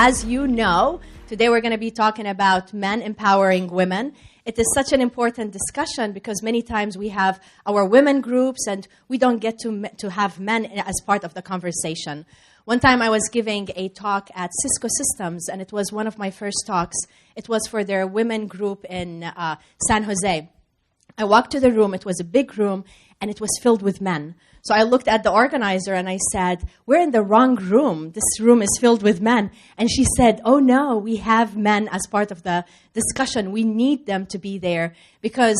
as you know, today we're going to be talking about men empowering women. It is such an important discussion because many times we have our women groups and we don't get to have men as part of the conversation. One time I was giving a talk at Cisco Systems, and it was one of my first talks. It was for their women group in San Jose. I walked to the room. It was a big room, and it was filled with men. So I looked at the organizer, and I said, we're in the wrong room. This room is filled with men. And she said, oh, no, we have men as part of the discussion. We need them to be there because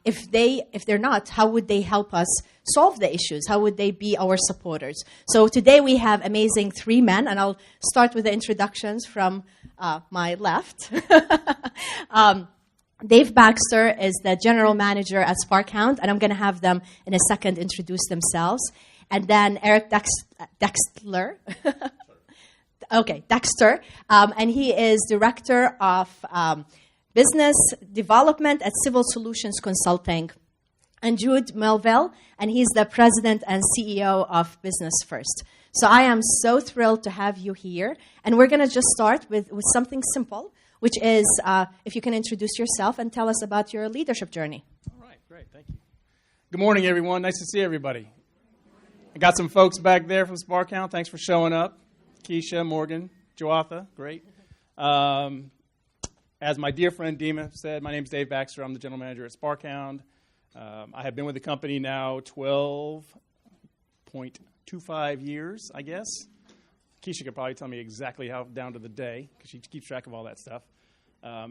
if they're not, how would they help us solve the issues? How would they be our supporters? So today we have amazing 3 men, and I'll start with the introductions from my left. Dave Baxter is the general manager at SparkHound, and I'm going to have them in a second introduce themselves. And then Eric Dexter, and he is director of business development at Civil Solutions Consulting. And Jude Melville, and he's the president and CEO of Business First. So I am so thrilled to have you here, and we're going to just start with something simple, which is if you can introduce yourself and tell us about your leadership journey. All right, great, thank you. Good morning, everyone. Nice to see everybody. I got some folks back there from SparkHound. Thanks for showing up. Keisha, Morgan, Joatha, great. As my dear friend Dima said, my name is Dave Baxter. I'm the general manager at SparkHound. I have been with the company now 12.25 years, I guess. Keisha could probably tell me exactly how down to the day because she keeps track of all that stuff.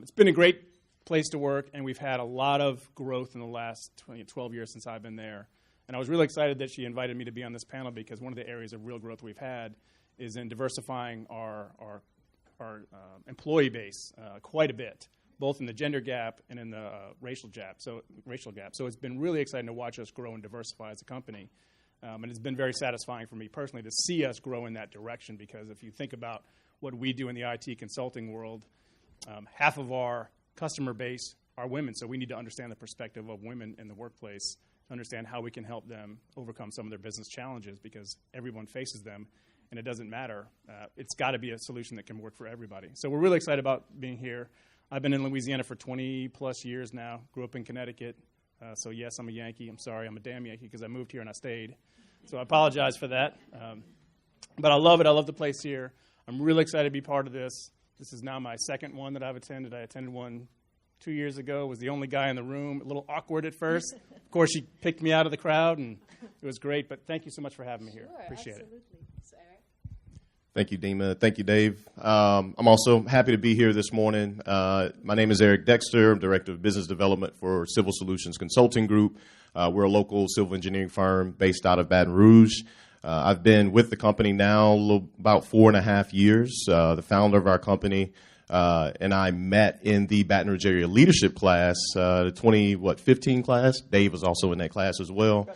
It's been a great place to work, and we've had a lot of growth in the last 12 years since I've been there. And I was really excited that she invited me to be on this panel because one of the areas of real growth we've had is in diversifying our employee base quite a bit, both in the gender gap and in the racial gap. So it's been really exciting to watch us grow and diversify as a company. And it's been very satisfying for me personally to see us grow in that direction because if you think about what we do in the IT consulting world, half of our customer base are women. So we need to understand the perspective of women in the workplace to understand how we can help them overcome some of their business challenges because everyone faces them. And it doesn't matter. It's got to be a solution that can work for everybody. So we're really excited about being here. I've been in Louisiana for 20-plus years now. Grew up in Connecticut. So, yes, I'm a Yankee. I'm sorry. I'm a damn Yankee because I moved here and I stayed. So I apologize for that. But I love it. I love the place here. I'm really excited to be part of this. This is now my second one that I've attended. I attended one 2 years ago. Was the only guy in the room. A little awkward at first. Of course, she picked me out of the crowd, and it was great. But thank you so much for having me here. Sure, appreciate absolutely. it. Thank you, Dima. Thank you, Dave. I'm also happy to be here this morning. My name is Eric Dexter. I'm Director of Business Development for Civil Solutions Consulting Group. We're a local civil engineering firm based out of Baton Rouge. I've been with the company now about 4.5 years. The founder of our company and I met in the Baton Rouge area leadership class, the 2015 class. Dave was also in that class as well.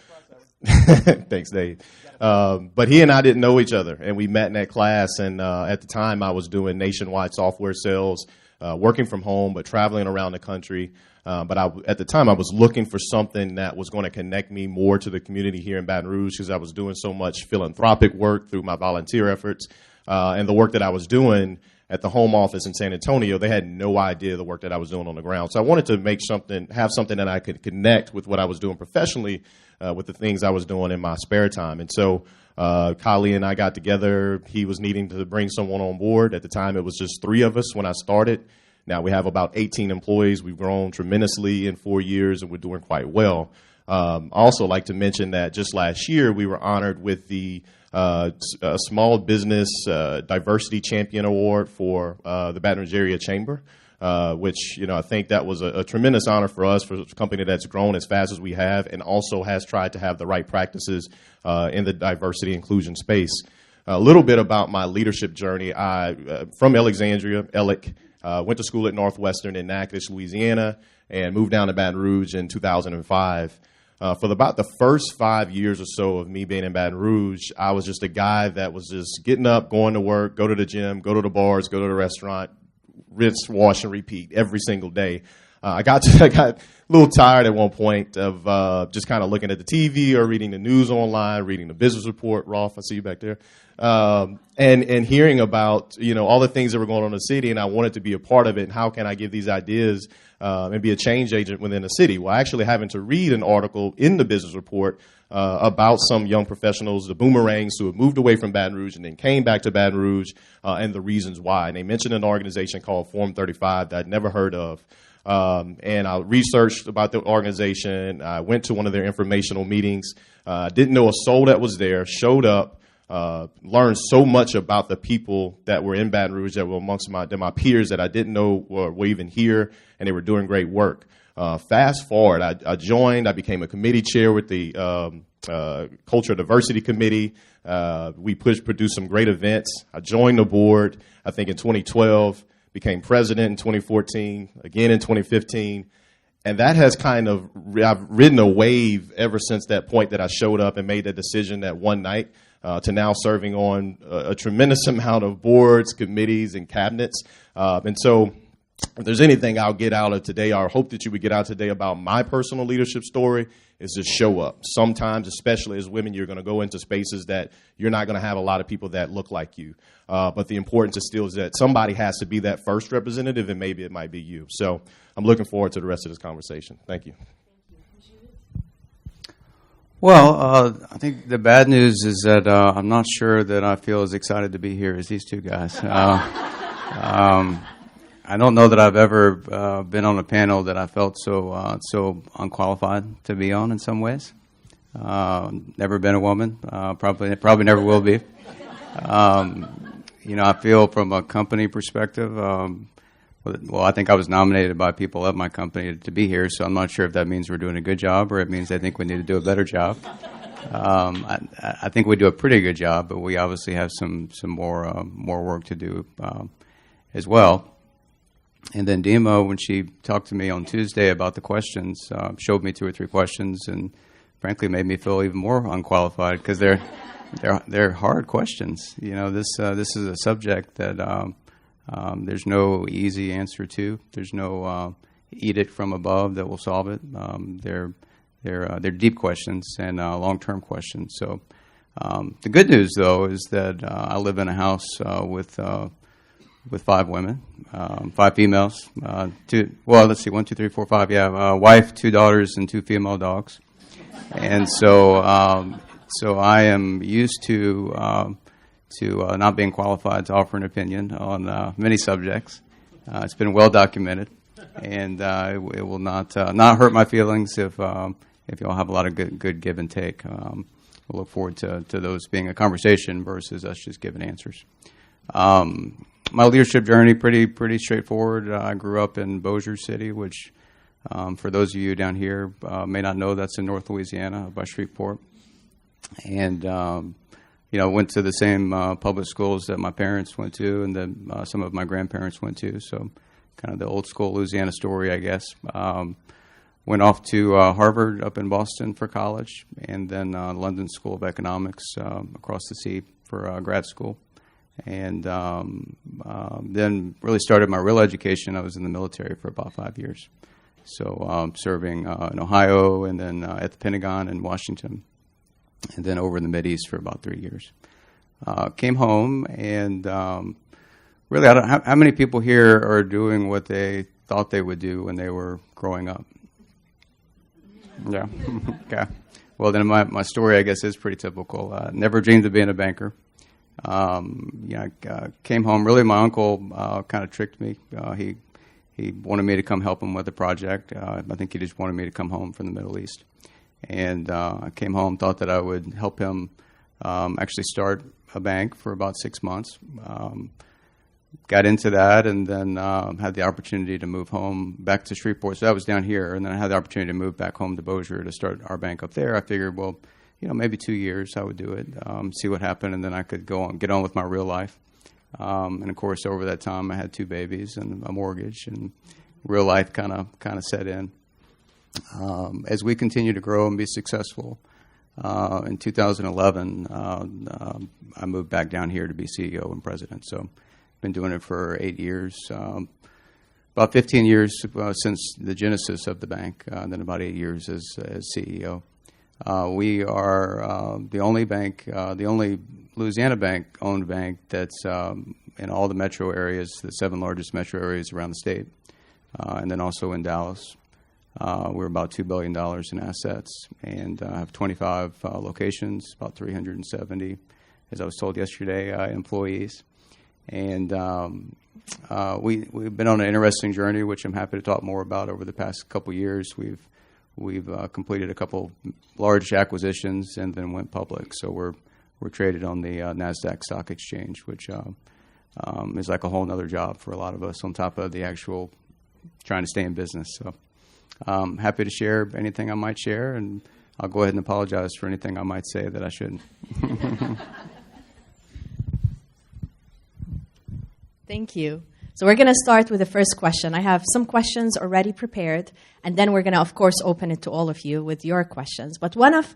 Thanks, Dave. But he and I didn't know each other, and we met in that class. And at the time, I was doing nationwide software sales, working from home, but traveling around the country. But at the time, I was looking for something that was going to connect me more to the community here in Baton Rouge because I was doing so much philanthropic work through my volunteer efforts. And the work that I was doing at the home office in San Antonio, they had no idea the work that I was doing on the ground. So I wanted to have something that I could connect with what I was doing professionally with the things I was doing in my spare time. And so Kali and I got together. He was needing to bring someone on board. At the time, it was just 3 of us when I started. Now we have about 18 employees. We've grown tremendously in 4 years, and we're doing quite well. I also like to mention that just last year, we were honored with the Small Business Diversity Champion Award for the Baton Rouge Area Chamber, which, I think that was a tremendous honor for us, for a company that's grown as fast as we have and also has tried to have the right practices in the diversity inclusion space. A little bit about my leadership journey. From Alexandria, went to school at Northwestern in Natchitoches, Louisiana, and moved down to Baton Rouge in 2005. For about the first 5 years or so of me being in Baton Rouge, I was just a guy that was just getting up, going to work, go to the gym, go to the bars, go to the restaurant, rinse, wash, and repeat every single day. I got a little tired at one point of just kind of looking at the TV or reading the news online, reading the business report. Rolf, I see you back there, and hearing about all the things that were going on in the city, and I wanted to be a part of it. And how can I give these ideas and be a change agent within the city? Well, actually having to read an article in the business report about some young professionals, the boomerangs who have moved away from Baton Rouge and then came back to Baton Rouge, and the reasons why. And they mentioned an organization called Forum 35 that I'd never heard of. And I researched about the organization. I went to one of their informational meetings. Didn't know a soul that was there. Showed up. Learned so much about the people that were in Baton Rouge that were amongst my peers that I didn't know were even here, and they were doing great work. Fast forward, I joined. I became a committee chair with the Culture Diversity Committee. We produced some great events. I joined the board, I think, in 2012, became president in 2014, again in 2015. And that has I've ridden a wave ever since that point that I showed up and made that decision that one night to now serving on a tremendous amount of boards, committees, and cabinets. And so if there's anything I'll get out of today, or hope that you would get out today about my personal leadership story, is to show up. Sometimes, especially as women, you're going to go into spaces that you're not going to have a lot of people that look like you. But the importance is that somebody has to be that first representative, and maybe it might be you. So I'm looking forward to the rest of this conversation. Thank you. Well, I think the bad news is that I'm not sure that I feel as excited to be here as these two guys. I don't know that I've ever been on a panel that I felt so unqualified to be on in some ways. Never been a woman. Probably never will be. I feel from a company perspective. Well, I think I was nominated by people at my company to be here, so I'm not sure if that means we're doing a good job or it means they think we need to do a better job. I think we do a pretty good job, but we obviously have some more work to do as well. And then Dima, when she talked to me on Tuesday about the questions, showed me 2 or 3 questions, and frankly made me feel even more unqualified because they're hard questions. This is a subject that there's no easy answer to. There's no edict from above that will solve it. They're deep questions and long-term questions. So the good news, though, is that I live in a house with 5 women, 5 females, 1, 2, 3, 4, 5. Yeah, wife, 2 daughters, and 2 female dogs. And so I am used to not being qualified to offer an opinion on many subjects. It's been well documented, and it will not hurt my feelings if y'all have a lot of good give and take. We'll look forward to those being a conversation versus us just giving answers. My leadership journey pretty straightforward. I grew up in Bossier City, which for those of you down here may not know, that's in North Louisiana by Shreveport, and went to the same public schools that my parents went to and that some of my grandparents went to. So kind of the old school Louisiana story, I guess. Went off to Harvard up in Boston for college, and then London School of Economics across the sea for grad school. And then really started my real education. I was in the military for about 5 years. So serving in Ohio and then at the Pentagon in Washington, and then over in the Mideast for about 3 years. Came home and really, how many people here are doing what they thought they would do when they were growing up? Yeah. Okay. Well, then my story, I guess, is pretty typical. Never dreamed of being a banker. I came home. Really, my uncle kind of tricked me. He wanted me to come help him with a project. I think he just wanted me to come home from the Middle East. And I came home, thought that I would help him actually start a bank for about 6 months. Got into that, and then had the opportunity to move home back to Shreveport. So that was down here, and then I had the opportunity to move back home to Bossier to start our bank up there. I figured, well, maybe 2 years I would do it, see what happened, and then I could get on with my real life. And of course, over that time, I had 2 babies and a mortgage, and real life kind of set in. As we continue to grow and be successful, in 2011, I moved back down here to be CEO and president. So, been doing it for 8 years. about 15 years since the genesis of the bank, and then about 8 years as CEO. We are the only bank, the only Louisiana bank-owned bank that's in all the metro areas, the 7 largest metro areas around the state, and then also in Dallas. We're about $2 billion in assets and have 25 locations, about 370, as I was told yesterday, employees. And we've been on an interesting journey, which I'm happy to talk more about over the past couple years. We've completed a couple large acquisitions and then went public. So we're traded on the NASDAQ stock exchange, which is like a whole other job for a lot of us on top of the actual trying to stay in business. So happy to share anything I might share, and I'll go ahead and apologize for anything I might say that I shouldn't. Thank you. So we're going to start with the first question. I have some questions already prepared, and then we're going to, of course, open it to all of you with your questions. But one of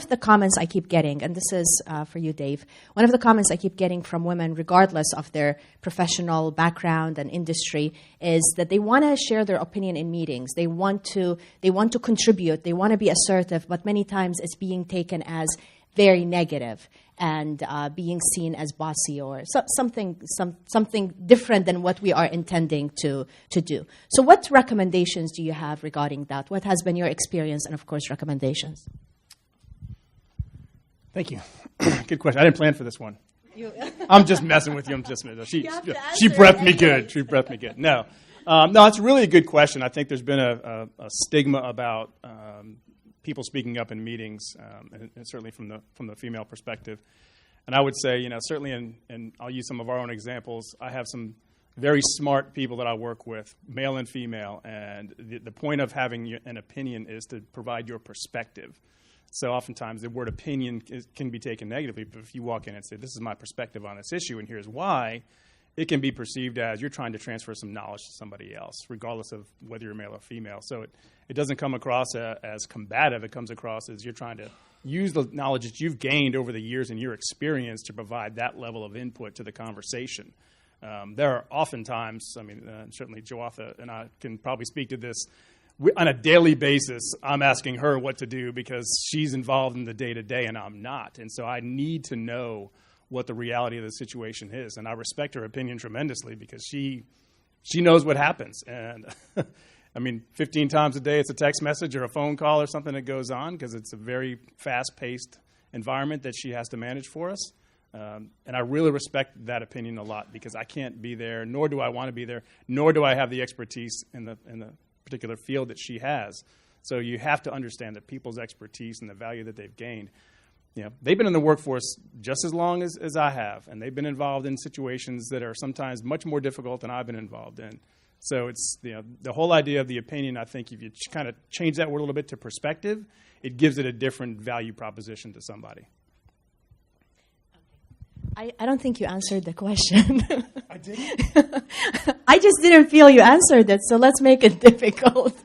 the comments I keep getting, and this is for you, Dave, one of the comments I keep getting from women, regardless of their professional background and industry, is that they want to share their opinion in meetings. They want to contribute. They want to be assertive, but many times it's being taken as very negative and being seen as bossy or something different than what we are intending to do. So what recommendations do you have regarding that? What has been your experience and, of course, recommendations? Thank you. Good question. I didn't plan for this one. I'm just messing with you. She breathed me good. She breathed me good. No, it's really a good question. I think there's been a stigma about people speaking up in meetings, and certainly from the female perspective. And I would say, certainly, and I'll use some of our own examples. I have some very smart people that I work with, male and female, and the point of having an opinion is to provide your perspective. So oftentimes the word opinion can be taken negatively, but if you walk in and say, this is my perspective on this issue and here's why, it can be perceived as you're trying to transfer some knowledge to somebody else, regardless of whether you're male or female. So it doesn't come across as combative. It comes across as you're trying to use the knowledge that you've gained over the years and your experience to provide that level of input to the conversation. There are oftentimes, certainly Joatha and I can probably speak to this, on a daily basis, I'm asking her what to do because she's involved in the day-to-day and I'm not. And so I need to know what the reality of the situation is. And I respect her opinion tremendously because she knows what happens. And 15 times a day it's a text message or a phone call or something that goes on because it's a very fast-paced environment that she has to manage for us. And I really respect that opinion a lot because I can't be there, nor do I want to be there, nor do I have the expertise in the particular field that she has. So you have to understand that people's expertise and the value that they've gained. They've been in the workforce just as long as I have, and they've been involved in situations that are sometimes much more difficult than I've been involved in. So it's the whole idea of the opinion. I think if you kind of change that word a little bit to perspective, it gives it a different value proposition to somebody. I don't think you answered the question. I didn't? I just didn't feel you answered it, so let's make it difficult.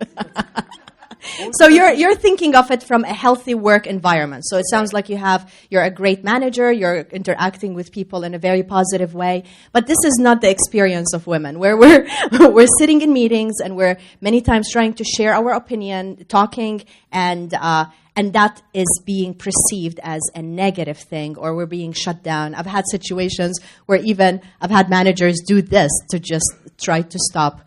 So you're thinking of it from a healthy work environment. So it sounds like you're a great manager, you're interacting with people in a very positive way. But this is not the experience of women, where we're sitting in meetings and we're many times trying to share our opinion, talking, and that is being perceived as a negative thing, or we're being shut down. I've had situations where even I've had managers do this to just try to stop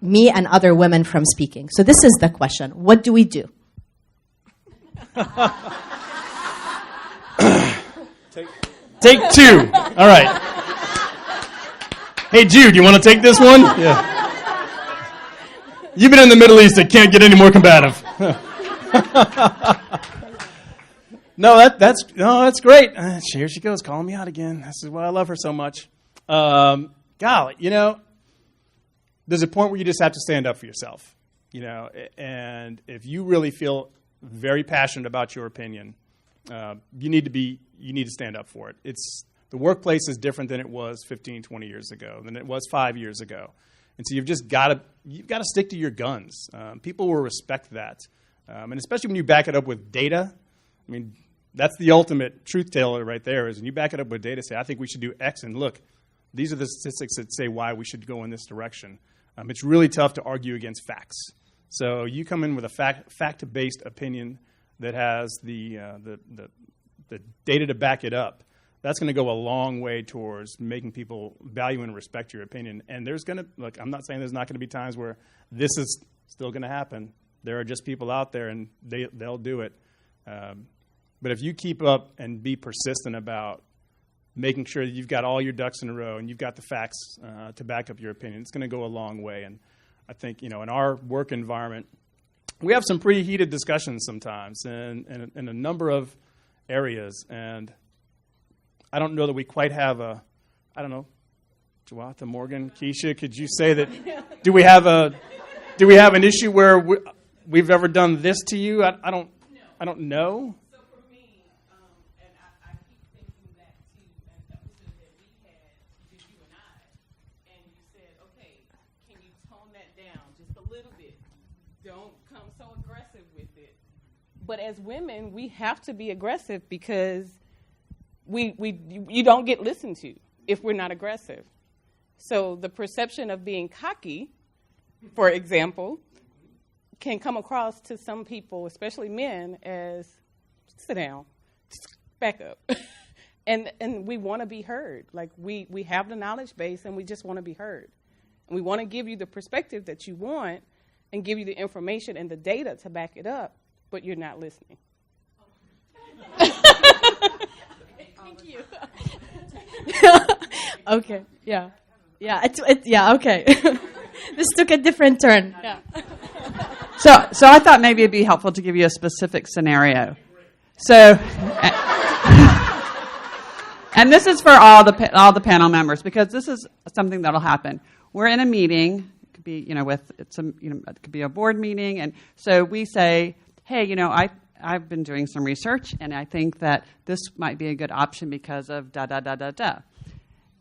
me and other women from speaking. So this is the question. What do we do? Take two. All right. Hey, Jude, you want to take this one? Yeah. You've been in the Middle East. It can't get any more combative. That's great. Here she goes, calling me out again. This is why I love her so much. Golly, there's a point where you just have to stand up for yourself, and if you really feel very passionate about your opinion, you need to stand up for it. The workplace is different than it was 15, 20 years ago, than it was 5 years ago. And so you've got to stick to your guns. People will respect that. And especially when you back it up with data. That's the ultimate truth teller right there, is when you back it up with data, say, I think we should do X, and look, these are the statistics that say why we should go in this direction. It's really tough to argue against facts. So you come in with a fact-based opinion that has the data to back it up. That's going to go a long way towards making people value and respect your opinion. And there's going to, look, I'm not saying there's not going to be times where this is still going to happen. There are just people out there, and they'll do it. But if you keep up and be persistent about making sure that you've got all your ducks in a row and you've got the facts to back up your opinion, it's going to go a long way. And I think, in our work environment, we have some pretty heated discussions sometimes in a number of areas. And I don't know that we quite have Jawatha, Morgan, Keisha, could you say that, do we have an issue where we've ever done this to you? I don't know. So for me, and I keep thinking that too, an episode that we had, just you and I, and you said, okay, can you tone that down just a little bit? Don't come so aggressive with it. But as women, we have to be aggressive because you don't get listened to if we're not aggressive. So the perception of being cocky, for example, can come across to some people, especially men, as sit down, back up. and we want to be heard. Like we have the knowledge base and we just want to be heard. And we want to give you the perspective that you want and give you the information and the data to back it up, but you're not listening. Thank you. Okay. Yeah. Yeah. Yeah. Okay. This took a different turn. Yeah. So I thought maybe it'd be helpful to give you a specific scenario. So, and this is for all the panel members because this is something that'll happen. We're in a meeting. It could be it could be a board meeting, and so we say, hey, I've been doing some research, and I think that this might be a good option because of da da da da da.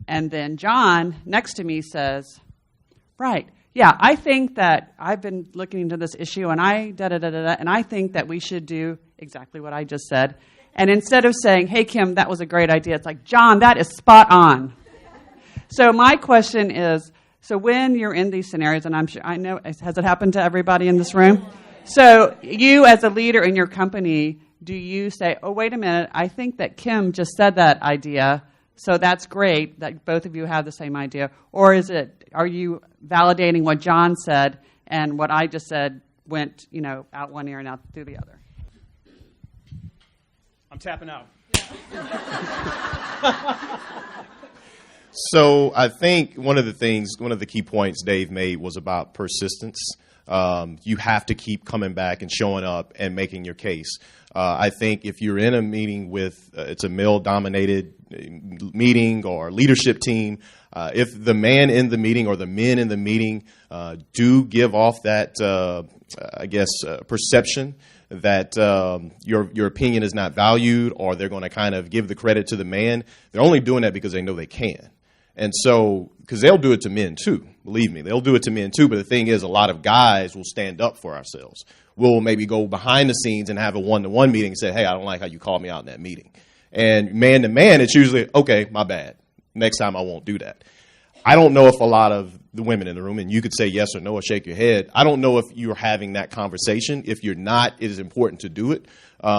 And then John next to me says, right. Yeah, I think that I've been looking into this issue, and and I think that we should do exactly what I just said. And instead of saying, hey, Kim, that was a great idea, it's like, John, that is spot on. So my question is, so when you're in these scenarios, and I know, has it happened to everybody in this room? So you as a leader in your company, do you say, oh, wait a minute, I think that Kim just said that idea, so that's great that both of you have the same idea? Or are you validating what John said and what I just said went, out one ear and out through the other? I'm tapping out. So I think one of the key points Dave made was about persistence. You have to keep coming back and showing up and making your case. I think if you're in a meeting with, it's a male-dominated meeting or leadership team, if the man in the meeting or the men in the meeting do give off that, perception that your opinion is not valued, or they're going to kind of give the credit to the man, they're only doing that because they know they can. And so, because they'll do it to men too, believe me, they'll do it to men too. But the thing is, a lot of guys will stand up for ourselves. We'll maybe go behind the scenes and have a one-to-one meeting and say, hey, I don't like how you called me out in that meeting. And man to man, it's usually, okay, my bad. Next time I won't do that. I don't know if a lot of the women in the room, and you could say yes or no or shake your head, I don't know if you're having that conversation. If you're not, it is important to do it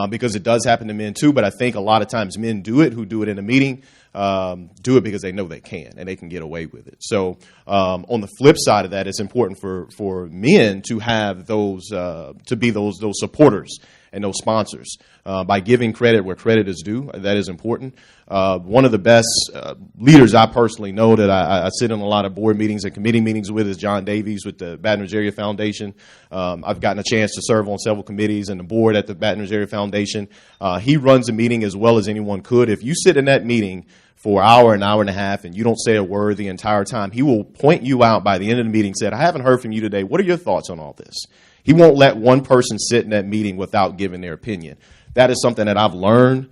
because it does happen to men too. But I think a lot of times men do it, who do it in a meeting, do it because they know they can and they can get away with it. So on the flip side of that, it's important for men to have those, to be those supporters and those sponsors by giving credit where credit is due. That is important. One of the best leaders I personally know that I sit in a lot of board meetings and committee meetings with is John Davies with the Baton Rouge Area Foundation. I've gotten a chance to serve on several committees and the board at the Baton Rouge Area Foundation. He runs a meeting as well as anyone could. If you sit in that meeting for an hour and a half, and you don't say a word the entire time, he will point you out by the end of the meeting, said, I haven't heard from you today. What are your thoughts on all this? He won't let one person sit in that meeting without giving their opinion. That is something that I've learned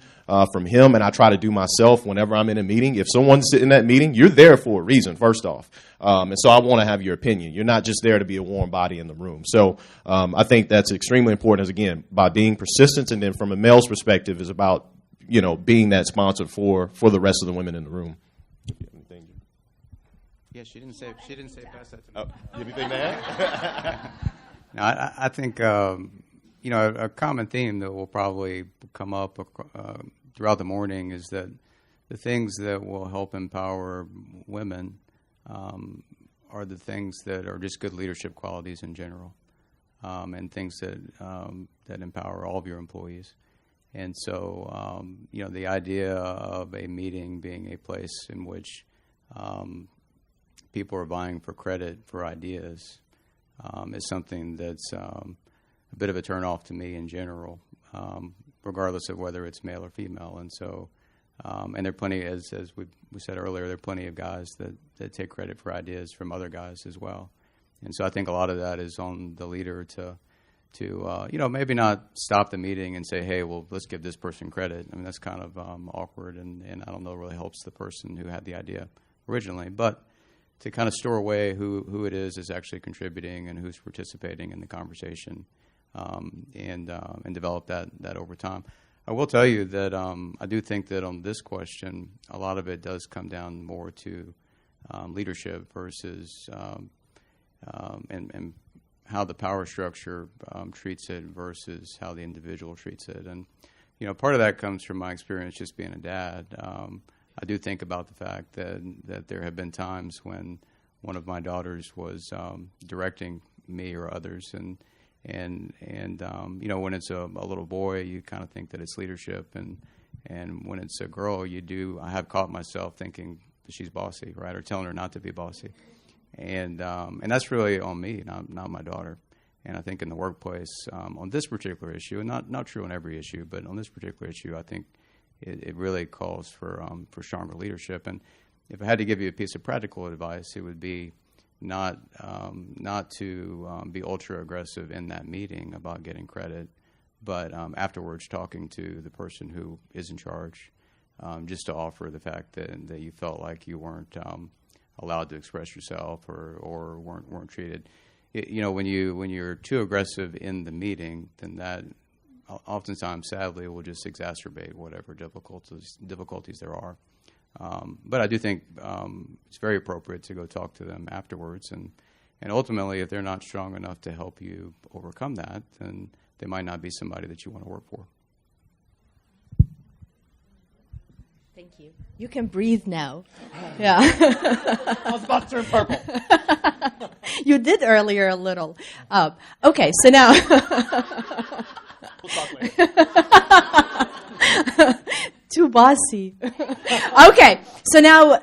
from him, and I try to do myself whenever I'm in a meeting. If someone's sitting in that meeting, you're there for a reason, first off. And so I want to have your opinion. You're not just there to be a warm body in the room. So I think that's extremely important, as again, by being persistent, and then from a male's perspective is about, being that sponsor for the rest of the women in the room. Yeah, she didn't say pass that to me. Oh, anything to add? No, I think a common theme that will probably come up throughout the morning is that the things that will help empower women are the things that are just good leadership qualities in general, and things that empower all of your employees. And so, the idea of a meeting being a place in which people are vying for credit for ideas is something that's a bit of a turnoff to me in general, regardless of whether it's male or female. And so, and there are plenty, as we said earlier, there are plenty of guys that take credit for ideas from other guys as well. And so I think a lot of that is on the leader to maybe not stop the meeting and say, hey, well, let's give this person credit. I mean, that's kind of awkward, and I don't know really helps the person who had the idea originally. But to kind of store away who it is actually contributing and who's participating in the conversation, and develop that over time. I will tell you that I do think that on this question, a lot of it does come down more to leadership versus and how the power structure treats it versus how the individual treats it. And, part of that comes from my experience just being a dad. I do think about the fact that there have been times when one of my daughters was directing me or others, and when it's a little boy, you kind of think that it's leadership, and when it's a girl, I have caught myself thinking that she's bossy, right, or telling her not to be bossy, and that's really on me, not my daughter. And I think in the workplace, on this particular issue, and not true on every issue, but on this particular issue, I think it really calls for stronger leadership. And if I had to give you a piece of practical advice, it would be not to be ultra aggressive in that meeting about getting credit, but afterwards talking to the person who is in charge, just to offer the fact that you felt like you weren't allowed to express yourself or weren't treated. When you're too aggressive in the meeting, then that oftentimes, sadly, will just exacerbate whatever difficulties there are. But I do think it's very appropriate to go talk to them afterwards, and ultimately, if they're not strong enough to help you overcome that, then they might not be somebody that you want to work for. Thank you. You can breathe now. Yeah. I was about to turn purple. You did earlier a little. Okay, so now. We'll talk later. Too bossy. Okay, so now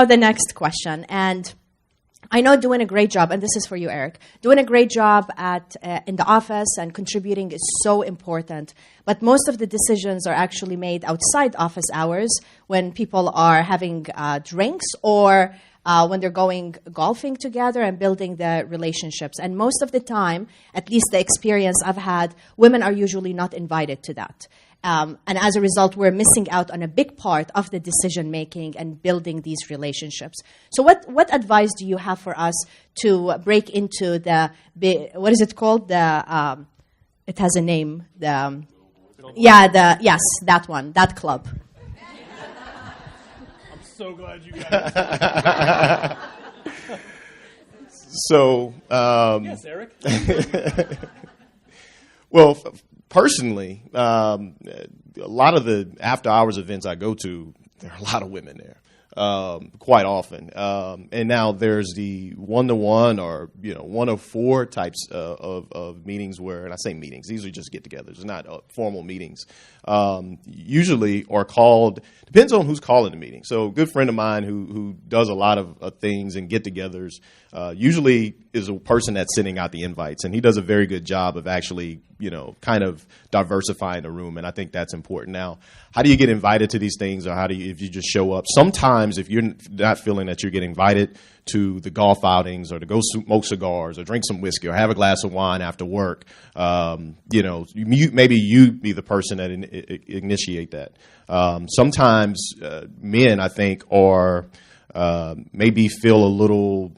the next question, and I know doing a great job, and this is for you, Eric. Doing a great job in the office and contributing is so important. But most of the decisions are actually made outside office hours when people are having drinks or when they're going golfing together and building the relationships. And most of the time, at least the experience I've had, women are usually not invited to that. And as a result, we're missing out on a big part of the decision-making and building these relationships. So what advice do you have for us to break into what is it called? It has a name. Yes, that one, that club. I'm so glad you got it. So, yes, Eric. Well, personally, a lot of the after-hours events I go to, there are a lot of women there, quite often. And now there's the one-to-one or 104 types of meetings where, and I say meetings, these are just get-togethers, not formal meetings. Usually are called, depends on who's calling the meeting. So a good friend of mine who does a lot of things and get-togethers usually is a person that's sending out the invites, and he does a very good job of actually kind of diversifying the room, and I think that's important. Now, how do you get invited to these things, or if you just show up? Sometimes if you're not feeling that you're getting invited to the golf outings or to go smoke cigars or drink some whiskey or have a glass of wine after work, maybe you be the person that initiate that. Sometimes men, I think, are maybe feel a little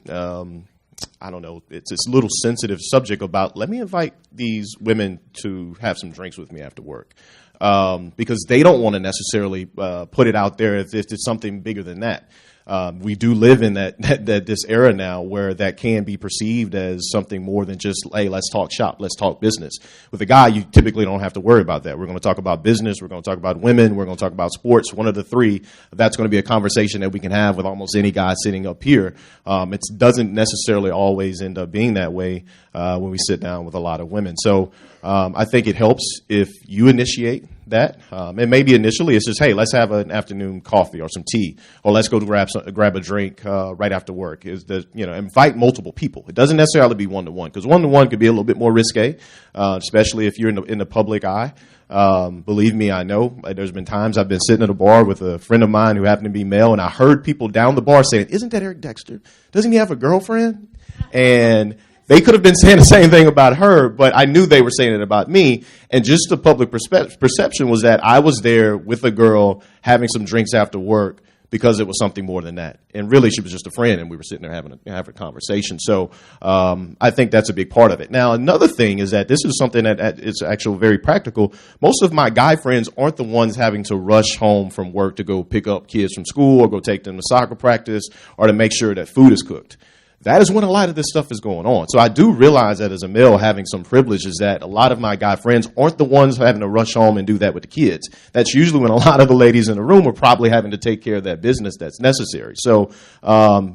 I don't know, it's this little sensitive subject about, let me invite these women to have some drinks with me after work. Because they don't want to necessarily put it out there if it's something bigger than that. We do live in this era now where that can be perceived as something more than just, hey, let's talk shop, let's talk business. With a guy, you typically don't have to worry about that. We're going to talk about business, we're going to talk about women, we're going to talk about sports. One of the three, that's going to be a conversation that we can have with almost any guy sitting up here. It doesn't necessarily always end up being that way when we sit down with a lot of women. So I think it helps if you initiate that. And maybe initially it's just, hey, let's have an afternoon coffee or some tea, or let's go grab a drink right after work. Invite multiple people. It doesn't necessarily be one-to-one, because one-to-one could be a little bit more risque, especially if you're in the public eye. Believe me, I know there's been times I've been sitting at a bar with a friend of mine who happened to be male, and I heard people down the bar saying, "Isn't that Eric Dexter? Doesn't he have a girlfriend?" And they could have been saying the same thing about her, but I knew they were saying it about me. And just the public perception was that I was there with a girl having some drinks after work because it was something more than that. And really, she was just a friend, and we were sitting there having a conversation. So I think that's a big part of it. Now, another thing is that this is something that is actually very practical. Most of my guy friends aren't the ones having to rush home from work to go pick up kids from school or go take them to soccer practice or to make sure that food is cooked. That is when a lot of this stuff is going on. So I do realize that as a male, having some privilege is that a lot of my guy friends aren't the ones having to rush home and do that with the kids. That's usually when a lot of the ladies in the room are probably having to take care of that business that's necessary. So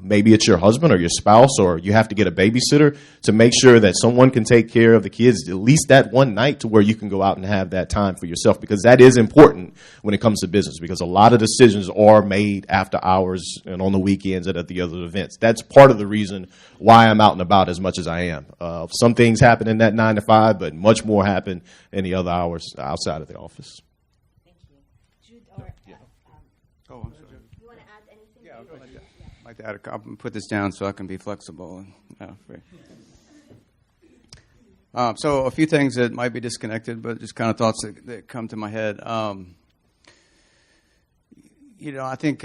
maybe it's your husband or your spouse, or you have to get a babysitter to make sure that someone can take care of the kids at least that one night to where you can go out and have that time for yourself, because that is important when it comes to business, because a lot of decisions are made after hours and on the weekends and at the other events. That's part of the reason why I'm out and about as much as I am. Some things happen in that 9 to 5, but much more happen in the other hours outside of the office. Thank you. Jude, or I'm sorry. you want to add anything? Yeah, I'd like to add I'll put this down so I can be flexible. So a few things that might be disconnected, but just kind of thoughts that come to my head. I think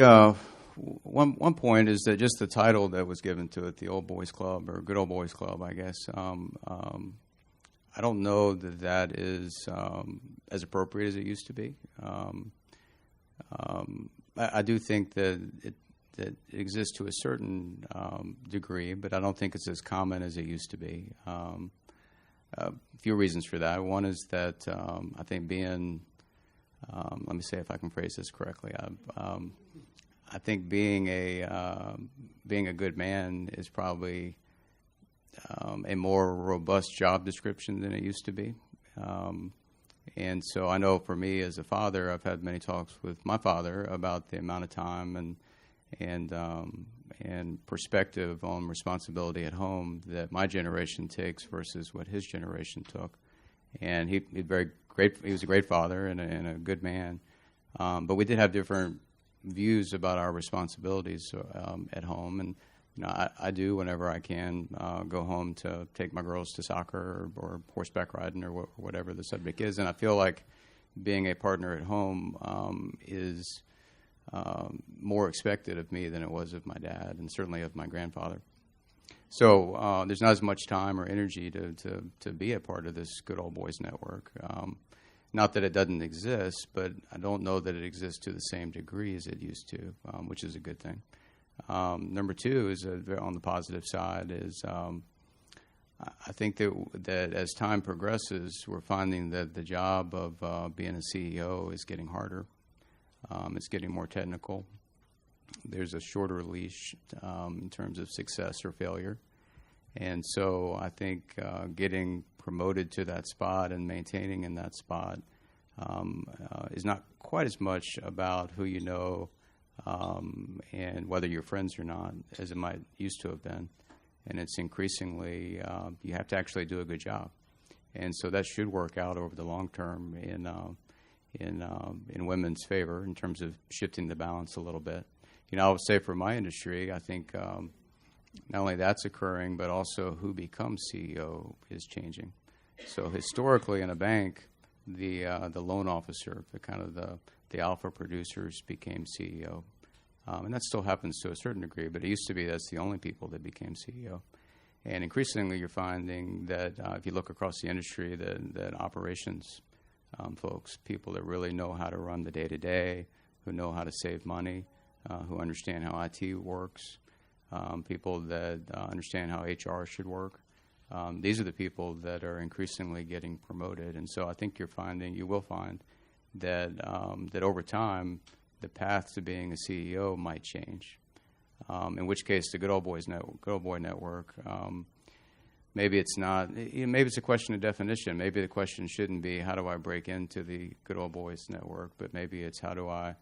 one point is that just the title that was given to it, the Old Boys Club, or Good Old Boys Club, I guess. I don't know that is as appropriate as it used to be. I do think that it exists to a certain degree, but I don't think it's as common as it used to be. A few reasons for that. One is that I think being, let me see if I can phrase this correctly. I think being a good man is probably a more robust job description than it used to be. And so I know for me as a father, I've had many talks with my father about the amount of time and perspective on responsibility at home that my generation takes versus what his generation took. And he was a great father and a good man. But we did have different views about our responsibilities at home, and I do whenever I can go home to take my girls to soccer or horseback riding or whatever the subject is, and I feel like being a partner at home is more expected of me than it was of my dad, and certainly of my grandfather. So there's not as much time or energy to be a part of this Good Old Boys network. Not that it doesn't exist, but I don't know that it exists to the same degree as it used to, which is a good thing. Number two is on the positive side is I think that as time progresses, we're finding that the job of being a CEO is getting harder. It's getting more technical. There's a shorter leash in terms of success or failure. And so I think getting promoted to that spot and maintaining in that spot is not quite as much about who you know and whether you're friends or not as it might used to have been. And it's increasingly you have to actually do a good job. And so that should work out over the long term in women's favor in terms of shifting the balance a little bit. I would say for my industry, I think not only that's occurring, but also who becomes CEO is changing. So historically in a bank, the loan officer, the alpha producers became CEO. And that still happens to a certain degree, but it used to be that's the only people that became CEO. And increasingly you're finding that if you look across the industry, that operations folks, people that really know how to run the day-to-day, who know how to save money, who understand how IT works, people that understand how HR should work. These are the people that are increasingly getting promoted. And so I think you will find that that over time, the path to being a CEO might change. In which case, the Good Old Boy Network, maybe it's not. Maybe it's a question of definition. Maybe the question shouldn't be how do I break into the Good Old Boys Network, but maybe it's how do I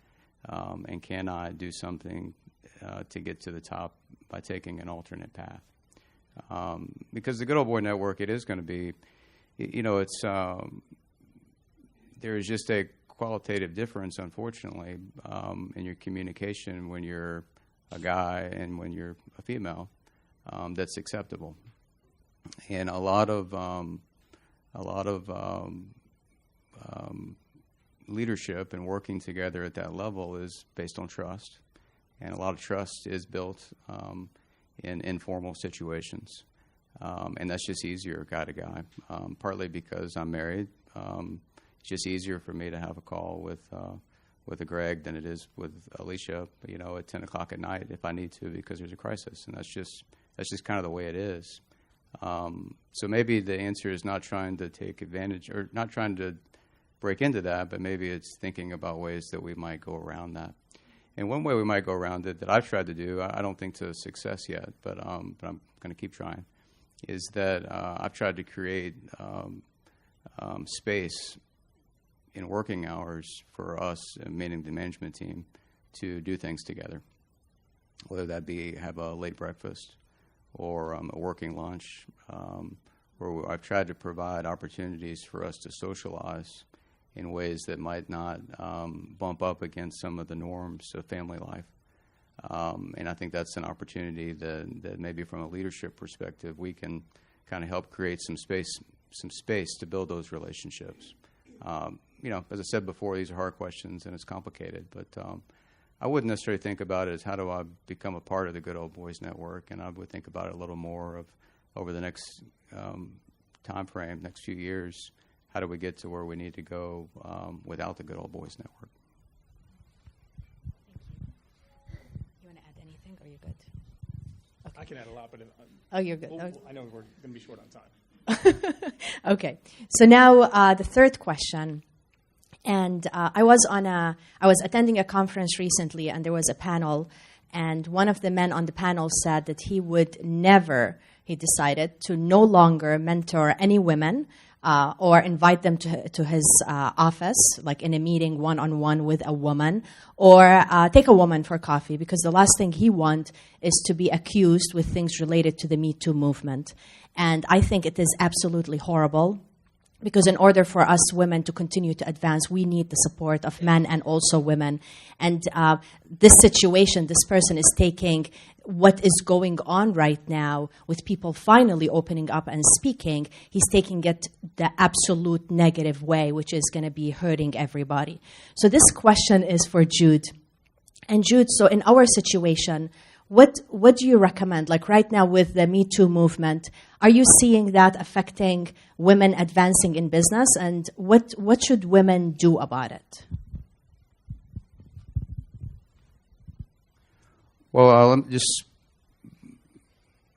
and can I do something to get to the top by taking an alternate path. Because the Good Old Boy Network, it is going to be, it's there is just a qualitative difference, unfortunately, in your communication when you're a guy and when you're a female, that's acceptable. And a lot of leadership and working together at that level is based on trust, and a lot of trust is built in informal situations, and that's just easier guy to guy. Partly because I'm married, it's just easier for me to have a call with a Greg than it is with Alicia, at 10 o'clock at night if I need to because there's a crisis, and that's just kind of the way it is. So maybe the answer is not trying to take advantage or not trying to break into that, but maybe it's thinking about ways that we might go around that. And one way we might go around it that I've tried to do, I don't think to success yet, but I'm going to keep trying, is that I've tried to create space in working hours for us, meaning the management team, to do things together, whether that be have a late breakfast or a working lunch, where I've tried to provide opportunities for us to socialize in ways that might not bump up against some of the norms of family life. And I think that's an opportunity that maybe from a leadership perspective, we can kind of help create some space to build those relationships. As I said before, these are hard questions and it's complicated, but I wouldn't necessarily think about it as how do I become a part of the Good Old Boys Network, and I would think about it a little more of over the next time frame, next few years, how do we get to where we need to go without the Good Old Boys Network? Thank you. You want to add anything, or are you good? Okay. I can add a lot, but you're good. I know we're going to be short on time. Okay. So now the third question. And I was attending a conference recently, and there was a panel, and one of the men on the panel said that he decided to no longer mentor any women or invite them to his office, like in a meeting one-on-one with a woman, or take a woman for coffee, because the last thing he wants is to be accused with things related to the Me Too movement. And I think it is absolutely horrible, because in order for us women to continue to advance, we need the support of men and also women. And this situation, this person is taking what is going on right now with people finally opening up and speaking, he's taking it the absolute negative way, which is going to be hurting everybody. So this question is for Jude. And Jude, so in our situation, what do you recommend? Like right now with the Me Too movement, are you seeing that affecting women advancing in business? And what should women do about it? Well, let me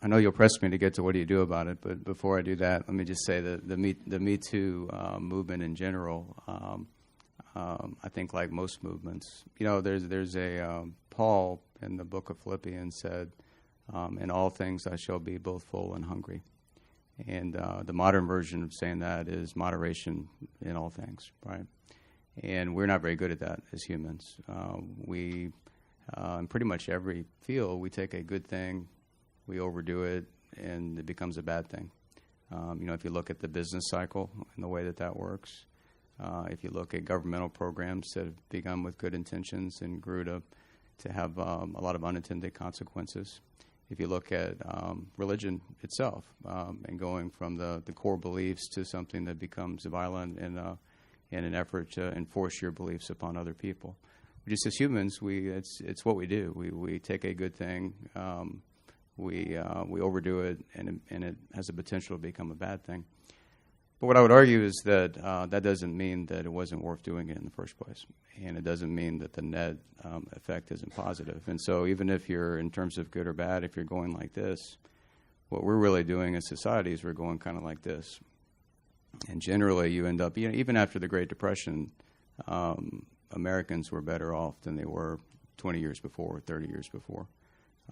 I know you'll press me to get to what do you do about it, but before I do that, let me just say that the Me Too movement in general, I think like most movements, there's a Paul in the book of Philippians said, in all things I shall be both full and hungry. And the modern version of saying that is moderation in all things, right? And we're not very good at that as humans. In pretty much every field, we take a good thing, we overdo it, and it becomes a bad thing. If you look at the business cycle and the way that works, if you look at governmental programs that have begun with good intentions and grew to have a lot of unintended consequences. If you look at religion itself and going from the core beliefs to something that becomes violent in an effort to enforce your beliefs upon other people. Just as humans, it's what we do. We take a good thing, we overdo it, and it has the potential to become a bad thing. But what I would argue is that that doesn't mean that it wasn't worth doing it in the first place. And it doesn't mean that the net effect isn't positive. And so even if you're, in terms of good or bad, if you're going like this, what we're really doing as society is we're going kind of like this. And generally you end up, even after the Great Depression, Americans were better off than they were 20 years before, 30 years before.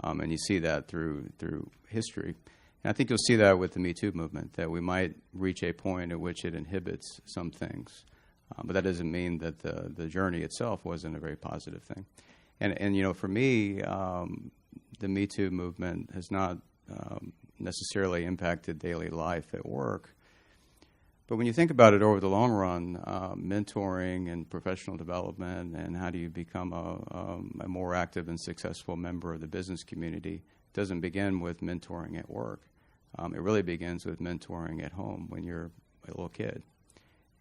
And you see that through history. And I think you'll see that with the Me Too movement, that we might reach a point at which it inhibits some things. But that doesn't mean that the journey itself wasn't a very positive thing. And for me, the Me Too movement has not necessarily impacted daily life at work. But when you think about it over the long run, mentoring and professional development and how do you become a more active and successful member of the business community doesn't begin with mentoring at work. It really begins with mentoring at home when you're a little kid.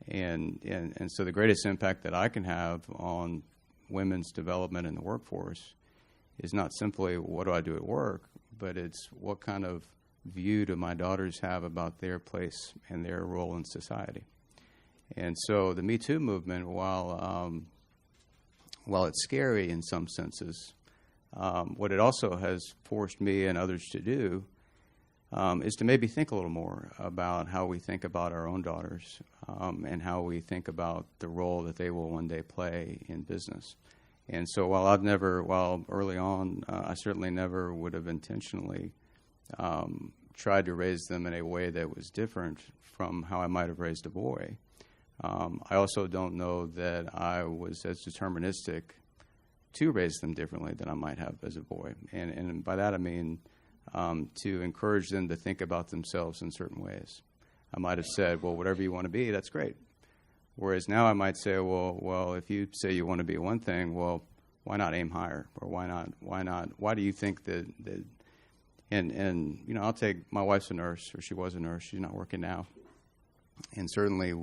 And so the greatest impact that I can have on women's development in the workforce is not simply what do I do at work, but it's what kind of view do my daughters have about their place and their role in society. And so the Me Too movement, while it's scary in some senses, what it also has forced me and others to do is to maybe think a little more about how we think about our own daughters and how we think about the role that they will one day play in business. And so while early on, I certainly never would have intentionally tried to raise them in a way that was different from how I might have raised a boy, I also don't know that I was as deterministic to raise them differently than I might have as a boy. And by that I mean to encourage them to think about themselves in certain ways. I might have said, well, whatever you want to be, that's great. Whereas now I might say, well, if you say you want to be one thing, well, why not aim higher? Or why do you think that and I'll take, my wife's a nurse, or she was a nurse, she's not working now. And certainly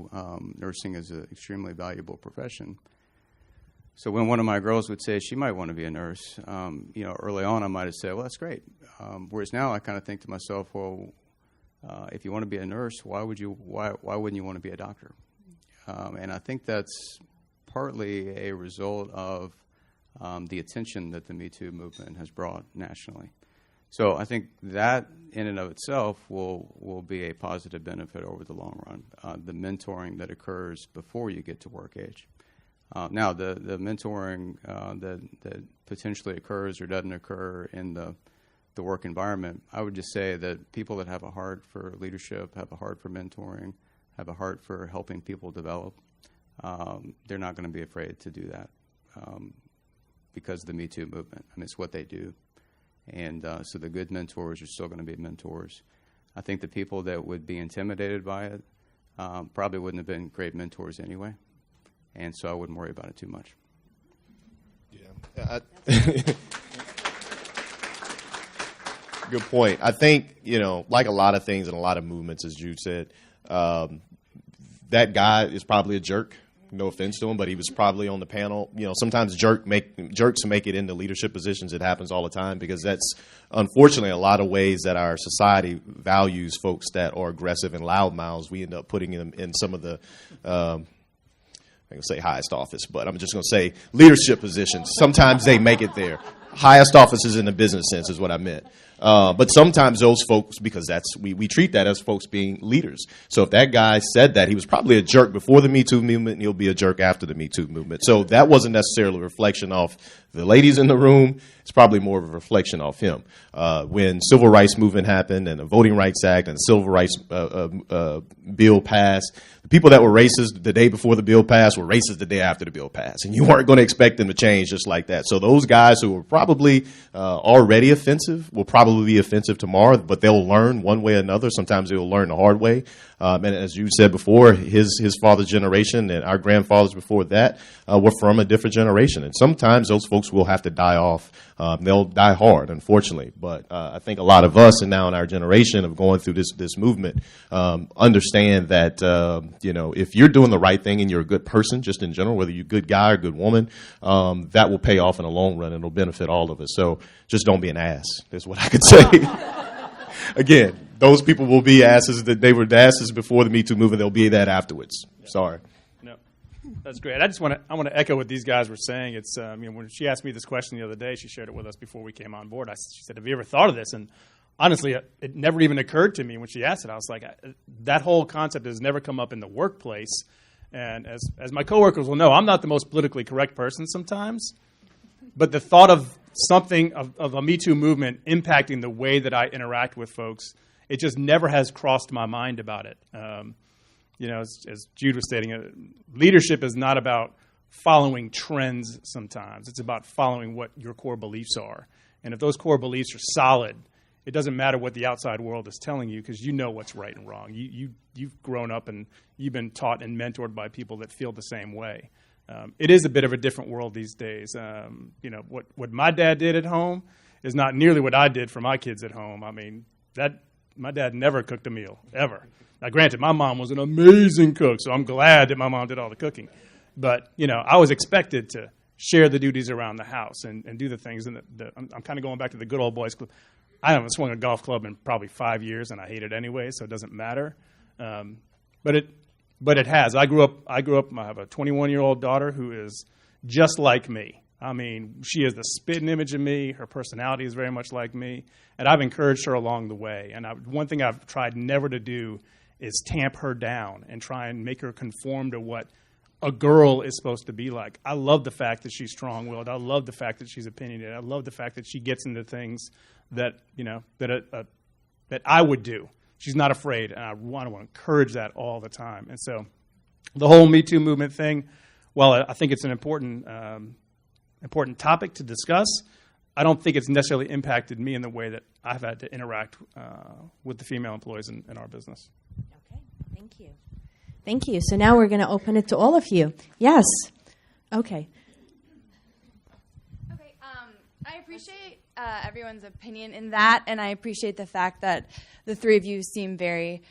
nursing is an extremely valuable profession. So when one of my girls would say she might want to be a nurse, early on I might have said, well, that's great. Whereas now I kind of think to myself, well, if you want to be a nurse, why wouldn't you want to be a doctor? And I think that's partly a result of the attention that the Me Too movement has brought nationally. So I think that in and of itself will be a positive benefit over the long run, the mentoring that occurs before you get to work age. Now, the mentoring that potentially occurs or doesn't occur in the work environment, I would just say that people that have a heart for leadership, have a heart for mentoring, have a heart for helping people develop, they're not going to be afraid to do that because of the Me Too movement. I mean, it's what they do. And so the good mentors are still going to be mentors. I think the people that would be intimidated by it probably wouldn't have been great mentors anyway. And so I wouldn't worry about it too much. Yeah. Good point. I think, like a lot of things and a lot of movements, as Jude said, that guy is probably a jerk. No offense to him, but he was probably on the panel. Sometimes jerks make it into leadership positions. It happens all the time because that's unfortunately a lot of ways that our society values folks that are aggressive and loudmouths. We end up putting them in some of the I'm going to say highest office, but I'm just going to say leadership positions. Sometimes they make it there. Highest offices in the business sense is what I meant. But sometimes those folks, because we treat that as folks being leaders. So if that guy said that, he was probably a jerk before the Me Too movement, and he'll be a jerk after the Me Too movement. So that wasn't necessarily a reflection of the ladies in the room. It's probably more of a reflection of him. When civil rights movement happened and the Voting Rights Act and the Civil Rights bill passed, the people that were racist the day before the bill passed were racist the day after the bill passed. And you weren't going to expect them to change just like that. So those guys who were probably already offensive will probably be offensive tomorrow, but they'll learn one way or another. Sometimes they'll learn the hard way. And as you said before, his father's generation and our grandfathers before that were from a different generation. And sometimes those folks will have to die off. They'll die hard, unfortunately. But I think a lot of us, and now in our generation of going through this movement, understand that, if you're doing the right thing and you're a good person, just in general, whether you're a good guy or a good woman, that will pay off in the long run and it'll benefit all of us. So just don't be an ass, is what I could say. Again, those people will be asses that they were the asses before the Me Too movement. They'll be that afterwards. Sorry. No, that's great. I want to echo what these guys were saying. It's when she asked me this question the other day, she shared it with us before we came on board. She said, "Have you ever thought of this?" And honestly, it never even occurred to me when she asked it. I was like, that whole concept has never come up in the workplace. And as my coworkers will know, I'm not the most politically correct person sometimes. But the thought of something, of a Me Too movement impacting the way that I interact with folks, it just never has crossed my mind about it. As Jude was stating, leadership is not about following trends sometimes. It's about following what your core beliefs are. And if those core beliefs are solid, it doesn't matter what the outside world is telling you because you know what's right and wrong. You've grown up and you've been taught and mentored by people that feel the same way. It is a bit of a different world these days. What my dad did at home is not nearly what I did for my kids at home. I mean, my dad never cooked a meal, ever. Now, granted, my mom was an amazing cook, so I'm glad that my mom did all the cooking. But, I was expected to share the duties around the house and do the things. And I'm kind of going back to the good old boys club. I haven't swung a golf club in probably 5 years, and I hate it anyway, so it doesn't matter. But it has. I grew up. I have a 21-year-old daughter who is just like me. I mean, she is the spitting image of me. Her personality is very much like me, and I've encouraged her along the way. And one thing I've tried never to do is tamp her down and try and make her conform to what a girl is supposed to be like. I love the fact that she's strong-willed. I love the fact that she's opinionated. I love the fact that she gets into things that I would do. She's not afraid, and I want to encourage that all the time. And so the whole Me Too movement thing, while I think it's an important topic to discuss, I don't think it's necessarily impacted me in the way that I've had to interact with the female employees in our business. Okay, thank you. Thank you. So now we're going to open it to all of you. Yes. Okay. Okay. I appreciate everyone's opinion in that, and I appreciate the fact that the three of you seem very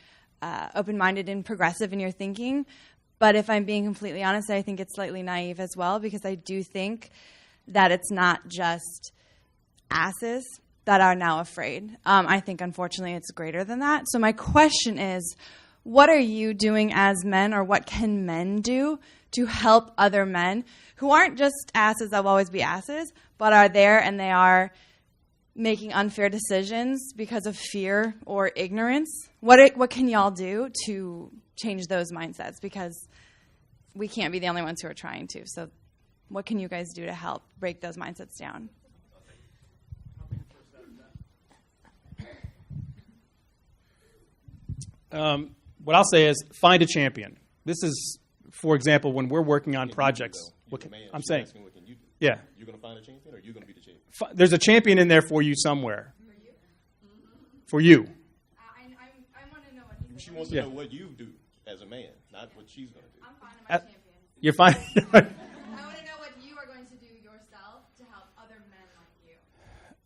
open-minded and progressive in your thinking. But if I'm being completely honest, I think it's slightly naive as well, because I do think that it's not just asses that are now afraid. I think, unfortunately, it's greater than that. So my question is, what are you doing as men, or what can men do to help other men who aren't just asses that will always be asses, but are there and they are making unfair decisions because of fear or ignorance? What can y'all do to change those mindsets? Because we can't be the only ones who are trying to. So what can you guys do to help break those mindsets down? What I'll say is find a champion. This is, for example, when we're working on projects. I'm saying, what can you do? Yeah. You're going to find a champion, or are you going to be the champion? There's a champion in there for you somewhere. For you. I want to know what you She wants to know what you do as a man, not what she's going to do. I'm finding my champion. You're fine. I want to know what you are going to do yourself to help other men like you.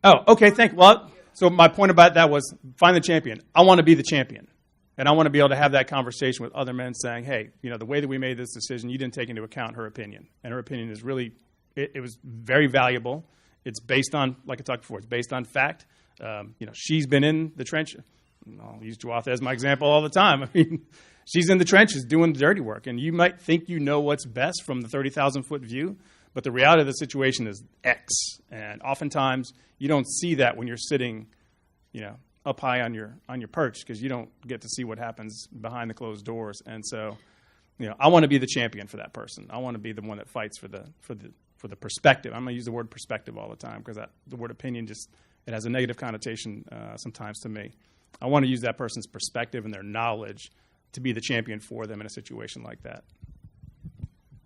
Oh, okay, thank you. Well, so my point about that was find the champion. I want to be the champion. And I want to be able to have that conversation with other men saying, hey, the way that we made this decision, you didn't take into account her opinion. And her opinion is really, it was very valuable. It's based on, like I talked before, it's based on fact. She's been in the trenches. I'll use Joatha as my example all the time. I mean, she's in the trenches doing the dirty work. And you might think you know what's best from the 30,000-foot view, but the reality of the situation is X. And oftentimes, you don't see that when you're sitting, up high on your perch, because you don't get to see what happens behind the closed doors. And so, I want to be the champion for that person. I want to be the one that fights for the perspective. I'm going to use the word perspective all the time, because the word opinion it has a negative connotation sometimes to me. I want to use that person's perspective and their knowledge to be the champion for them in a situation like that.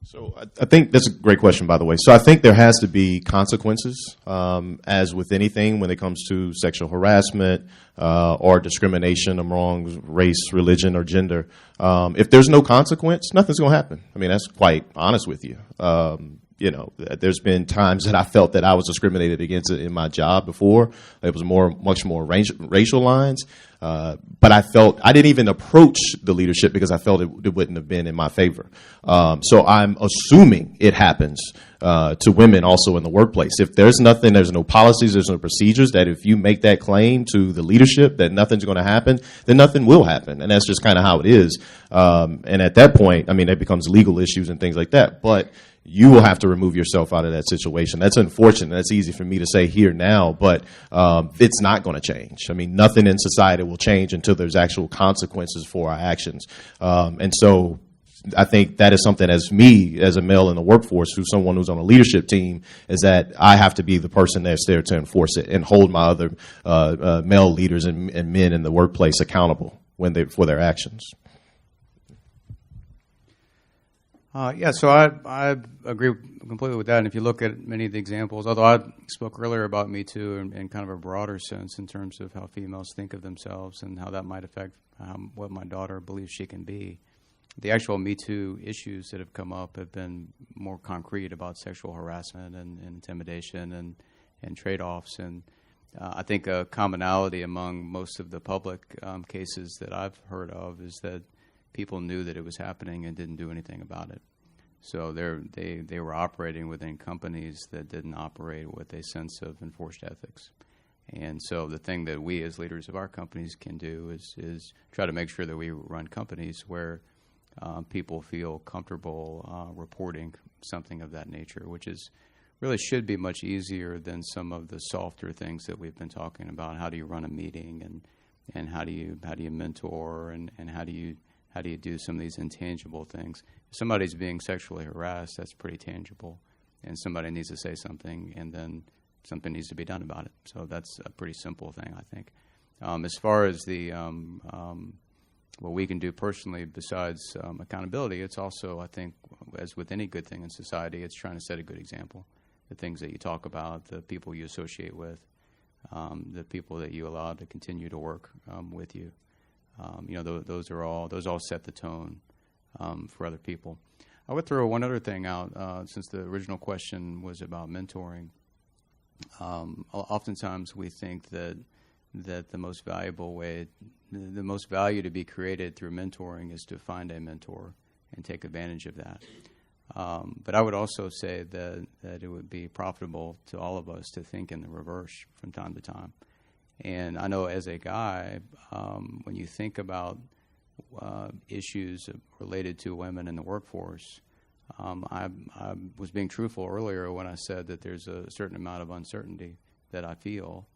So I think that's a great question, by the way. So I think there has to be consequences, as with anything when it comes to sexual harassment or discrimination among race, religion, or gender. If there's no consequence, nothing's going to happen. I mean, that's quite honest with you. There's been times that I felt that I was discriminated against in my job before. It was much more racial lines. But I felt I didn't even approach the leadership because I felt it wouldn't have been in my favor. So I'm assuming it happens to women also in the workplace. If there's nothing, there's no policies, there's no procedures, that if you make that claim to the leadership that nothing's going to happen, then nothing will happen. And that's just kind of how it is. And at that point, I mean, it becomes legal issues and things like that. But you will have to remove yourself out of that situation. That's unfortunate. That's easy for me to say here now, but it's not going to change. I mean, nothing in society will change until there's actual consequences for our actions. And so I think that is something, as me, as a male in the workforce, who's someone who's on a leadership team, is that I have to be the person that's there to enforce it and hold my other male leaders and men in the workplace accountable for their actions. So I agree completely with that. And if you look at many of the examples, although I spoke earlier about Me Too in kind of a broader sense in terms of how females think of themselves and how that might affect what my daughter believes she can be, the actual Me Too issues that have come up have been more concrete about sexual harassment and intimidation and trade-offs. And I think a commonality among most of the public cases that I've heard of is that people knew that it was happening and didn't do anything about it. So they were operating within companies that didn't operate with a sense of enforced ethics. And so the thing that we as leaders of our companies can do is try to make sure that we run companies where people feel comfortable reporting something of that nature, which is really should be much easier than some of the softer things that we've been talking about. How do you run a meeting and how do you mentor and how do you do some of these intangible things? If somebody's being sexually harassed, that's pretty tangible, and somebody needs to say something, and then something needs to be done about it. So that's a pretty simple thing, I think. As far as the what we can do personally besides accountability, it's also, I think, as with any good thing in society, it's trying to set a good example. The things that you talk about, the people you associate with, the people that you allow to continue to work with you. Those all set the tone for other people. I would throw one other thing out, since the original question was about mentoring. Oftentimes we think that the most valuable way, the most value to be created through mentoring is to find a mentor and take advantage of that. But I would also say that it would be profitable to all of us to think in the reverse from time to time. And I know as a guy, when you think about issues related to women in the workforce, I was being truthful earlier when I said that there's a certain amount of uncertainty that I feel,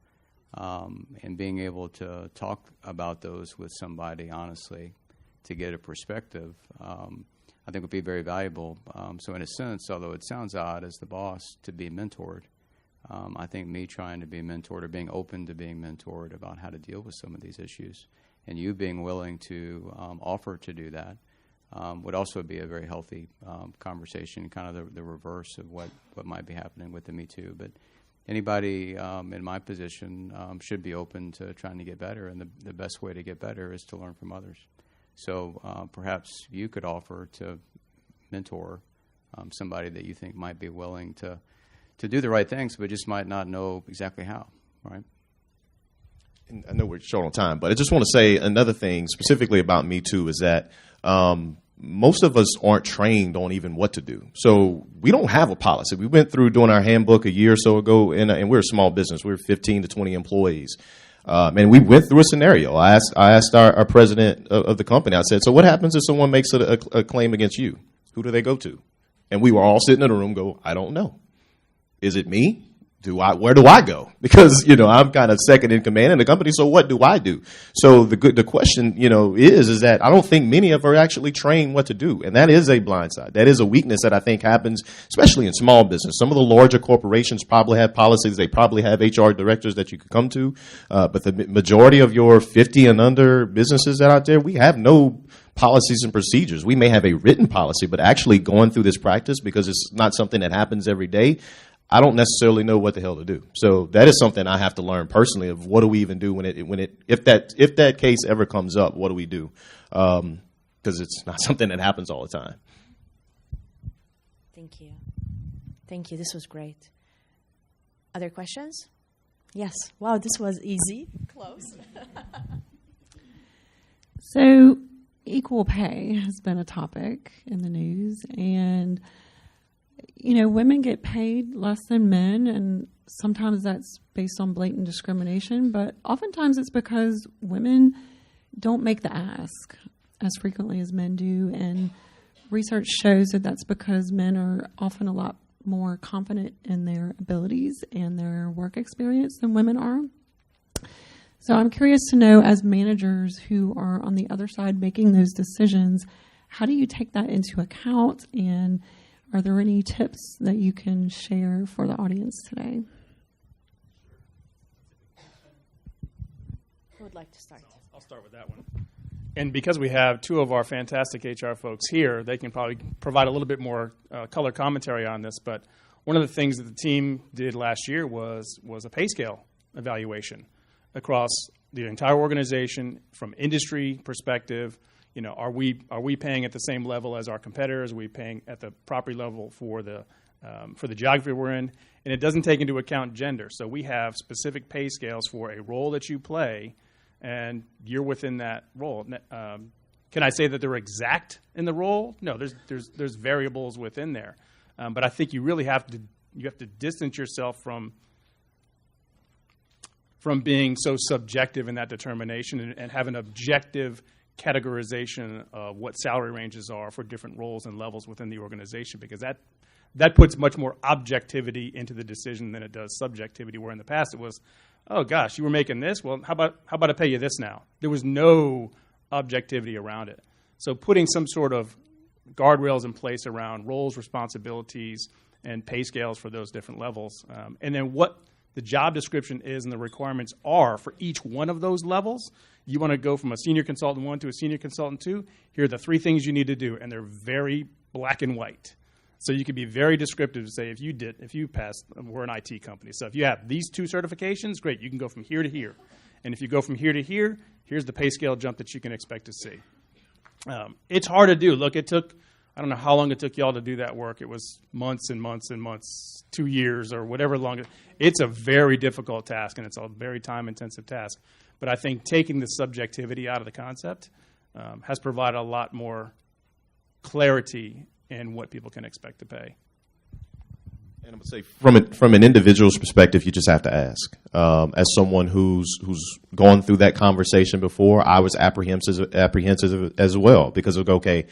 and being able to talk about those with somebody honestly to get a perspective, I think would be very valuable. So in a sense, although it sounds odd as the boss to be mentored, I think me trying to be mentored or being open to being mentored about how to deal with some of these issues and you being willing to offer to do that would also be a very healthy conversation, kind of the reverse of what might be happening with the Me Too. But anybody in my position should be open to trying to get better, and the best way to get better is to learn from others. So perhaps you could offer to mentor somebody that you think might be willing to do the right things, but just might not know exactly how, right? And I know we're short on time, but I just want to say another thing specifically about Me Too is that most of us aren't trained on even what to do. So we don't have a policy. We went through doing our handbook a year or so ago, and we're a small business. We're 15 to 20 employees. And we went through a scenario. I asked our president of the company, I said, so what happens if someone makes a claim against you? Who do they go to? And we were all sitting in a room go, I don't know. Is it me? Where do I go? Because, I'm kind of second in command in the company. So what do I do? So the question, is that I don't think many of us are actually trained what to do. And that is a blind side. That is a weakness that I think happens, especially in small business. Some of the larger corporations probably have policies. They probably have HR directors that you could come to. But the majority of your 50 and under businesses that are out there, we have no policies and procedures. We may have a written policy, but actually going through this practice, because it's not something that happens every day, I don't necessarily know what the hell to do. So that is something I have to learn personally of what do we even do if that case ever comes up, what do we do? Because it's not something that happens all the time. Thank you. Thank you. This was great. Other questions? Yes. Wow, this was easy. Close. So equal pay has been a topic in the news, and women get paid less than men, and sometimes that's based on blatant discrimination, but oftentimes it's because women don't make the ask as frequently as men do, and research shows that that's because men are often a lot more confident in their abilities and their work experience than women are. So I'm curious to know, as managers who are on the other side making those decisions, how do you take that into account, and are there any tips that you can share for the audience today? Who would like to start? I'll start with that one. And because we have two of our fantastic HR folks here, they can probably provide a little bit more color commentary on this. But one of the things that the team did last year was a pay scale evaluation across the entire organization from industry perspective. Are we paying at the same level as our competitors? Are we paying at the proper level for the geography we're in? And it doesn't take into account gender. So we have specific pay scales for a role that you play, and you're within that role. Can I say that they're exact in the role? No, there's variables within there. But I think you really have to distance yourself from being so subjective in that determination and have an objective categorization of what salary ranges are for different roles and levels within the organization, because that puts much more objectivity into the decision than it does subjectivity, where in the past it was, oh gosh, you were making this, well, how about I pay you this now? There was no objectivity around it. So putting some sort of guardrails in place around roles, responsibilities, and pay scales for those different levels, and then what the job description is and the requirements are for each one of those levels. You want to go from a senior consultant 1 to a senior consultant 2, here are the 3 things you need to do, and they're very black and white. So you can be very descriptive to say, if you passed, we're an IT company, so if you have these 2 certifications, great, you can go from here to here. And if you go from here to here, here's the pay scale jump that you can expect to see. It's hard to do. Look, I don't know how long it took y'all to do that work. It was months and months and months, 2 years or whatever long. It's a very difficult task, and it's a very time-intensive task. But I think taking the subjectivity out of the concept has provided a lot more clarity in what people can expect to pay. And I'm going to say, from an individual's perspective, you just have to ask. As someone who's gone through that conversation before, I was apprehensive as well, because of, okay,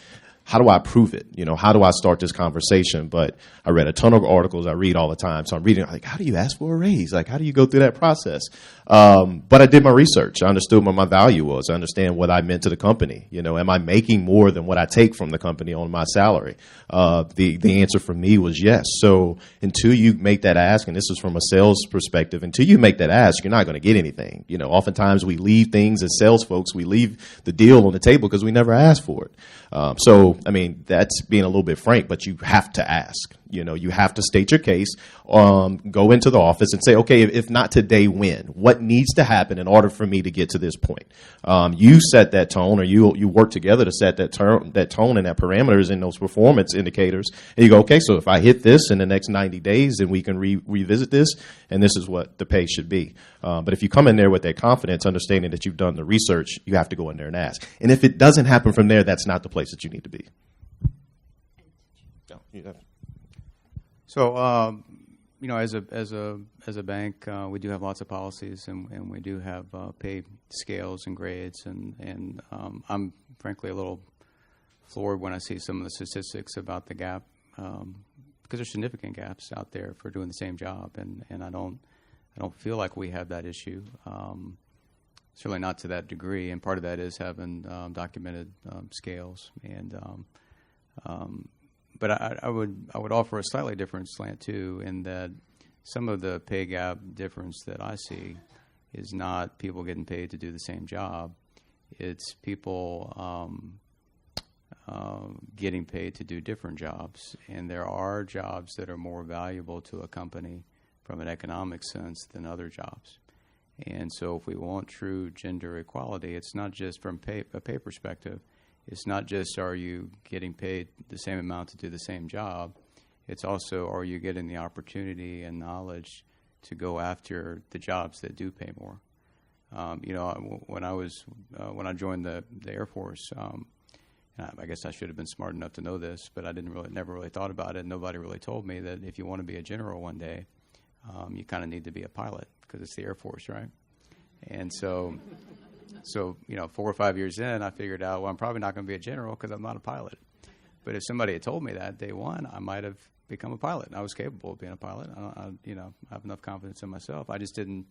how do I prove it? How do I start this conversation? But I read a ton of articles I read all the time. So I'm reading, like, how do you ask for a raise? Like, how do you go through that process? But I did my research. I understood what my value was. I understand what I meant to the company. Am I making more than what I take from the company on my salary? The answer for me was yes. So until you make that ask, and this is from a sales perspective, until you make that ask, you're not going to get anything. Oftentimes we leave things as sales folks. We leave the deal on the table because we never asked for it. That's being a little bit frank, but you have to ask. You have to state your case, go into the office and say, okay, if not today, when? What needs to happen in order for me to get to this point? You set that tone, or you work together to set that tone and that parameters in those performance indicators. And you go, okay, so if I hit this in the next 90 days, then we can revisit this, and this is what the pay should be. But if you come in there with that confidence, understanding that you've done the research, you have to go in there and ask. And if it doesn't happen from there, that's not the place that you need to be. So, as a bank, we do have lots of policies, and we do have pay scales and grades, and I'm frankly a little floored when I see some of the statistics about the gap, because there's significant gaps out there for doing the same job, and I don't feel like we have that issue. Certainly not to that degree, and part of that is having documented scales and. But I would offer a slightly different slant too, in that some of the pay gap difference that I see is not people getting paid to do the same job. It's people getting paid to do different jobs, and there are jobs that are more valuable to a company from an economic sense than other jobs. And so, if we want true gender equality, it's not just from a pay perspective. It's not just, are you getting paid the same amount to do the same job? It's also, are you getting the opportunity and knowledge to go after the jobs that do pay more? When I joined the Air Force, I guess I should have been smart enough to know this, but I never really thought about it. Nobody really told me that if you want to be a general one day, you kind of need to be a pilot because it's the Air Force, right? And so 4 or 5 years in, I figured out, well, I'm probably not going to be a general because I'm not a pilot. But if somebody had told me that day one, I might have become a pilot. And I was capable of being a pilot. I have enough confidence in myself. I just didn't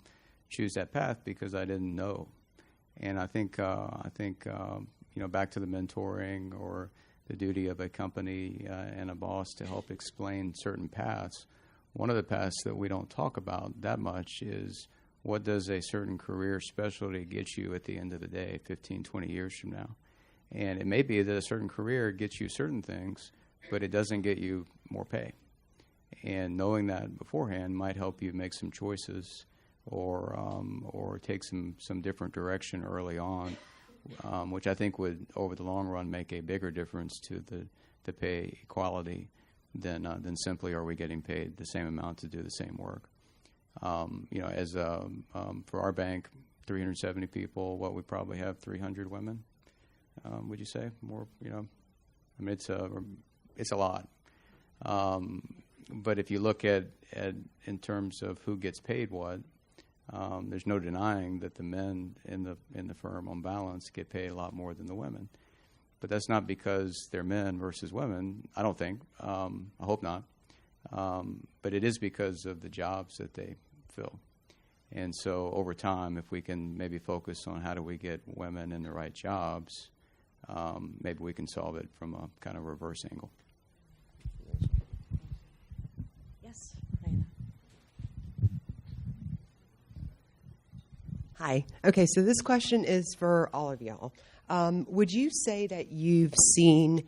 choose that path because I didn't know. And I think back to the mentoring or the duty of a company and a boss to help explain certain paths. One of the paths that we don't talk about that much is what does a certain career specialty get you at the end of the day, 15, 20 years from now? And it may be that a certain career gets you certain things, but it doesn't get you more pay. And knowing that beforehand might help you make some choices or take some different direction early on, which I think would, over the long run, make a bigger difference to the pay equality than simply are we getting paid the same amount to do the same work. For our bank, 370 people, we probably have 300 women. Would you say more? It's a lot. But if you look at in terms of who gets paid what, there's no denying that the men in the firm, on balance, get paid a lot more than the women. But that's not because they're men versus women. I don't think. I hope not. But it is because of the jobs that they fill. And so over time, if we can maybe focus on how do we get women in the right jobs, maybe we can solve it from a kind of reverse angle. Yes, Diana. Hi. Okay, so this question is for all of y'all. Would you say that you've seen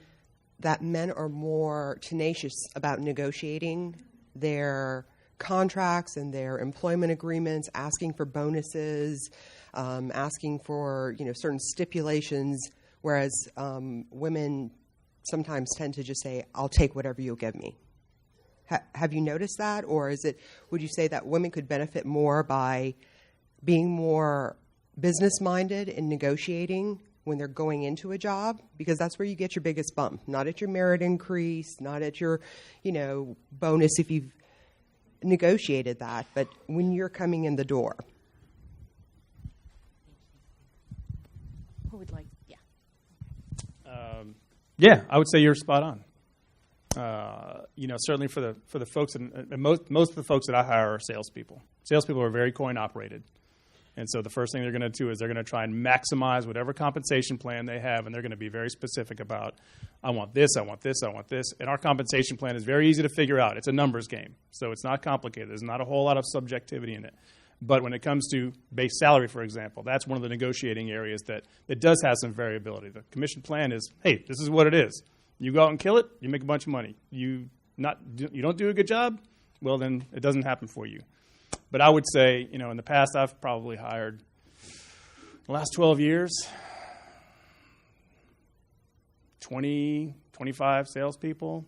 that men are more tenacious about negotiating their contracts and their employment agreements, asking for bonuses, asking for certain stipulations, whereas women sometimes tend to just say, "I'll take whatever you'll give me"? Have you noticed that, or would you say that women could benefit more by being more business-minded in negotiating when they're going into a job? Because that's where you get your biggest bump, not at your merit increase, not at your, bonus if you've negotiated that, but when you're coming in the door. Who would like? Yeah. Yeah, I would say you're spot on. Certainly for the folks, and most of the folks that I hire are salespeople. Salespeople are very coin operated. And so the first thing they're going to do is they're going to try and maximize whatever compensation plan they have, and they're going to be very specific about, I want this, I want this, I want this. And our compensation plan is very easy to figure out. It's a numbers game, so it's not complicated. There's not a whole lot of subjectivity in it. But when it comes to base salary, for example, that's one of the negotiating areas that does have some variability. The commission plan is, hey, this is what it is. You go out and kill it, you make a bunch of money. You don't do a good job, well, then it doesn't happen for you. But I would say, in the past, I've probably hired, the last 12 years, 20, 25 salespeople,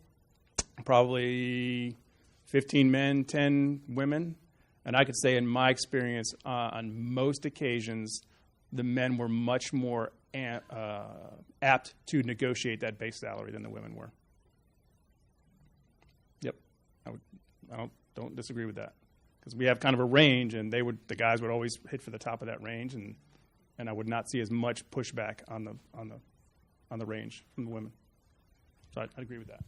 probably 15 men, 10 women. And I could say in my experience, on most occasions, the men were much more apt to negotiate that base salary than the women were. Yep, I don't disagree with that. Because we have kind of a range, and the guys would always hit for the top of that range, and I would not see as much pushback on the range from the women. So I agree with that.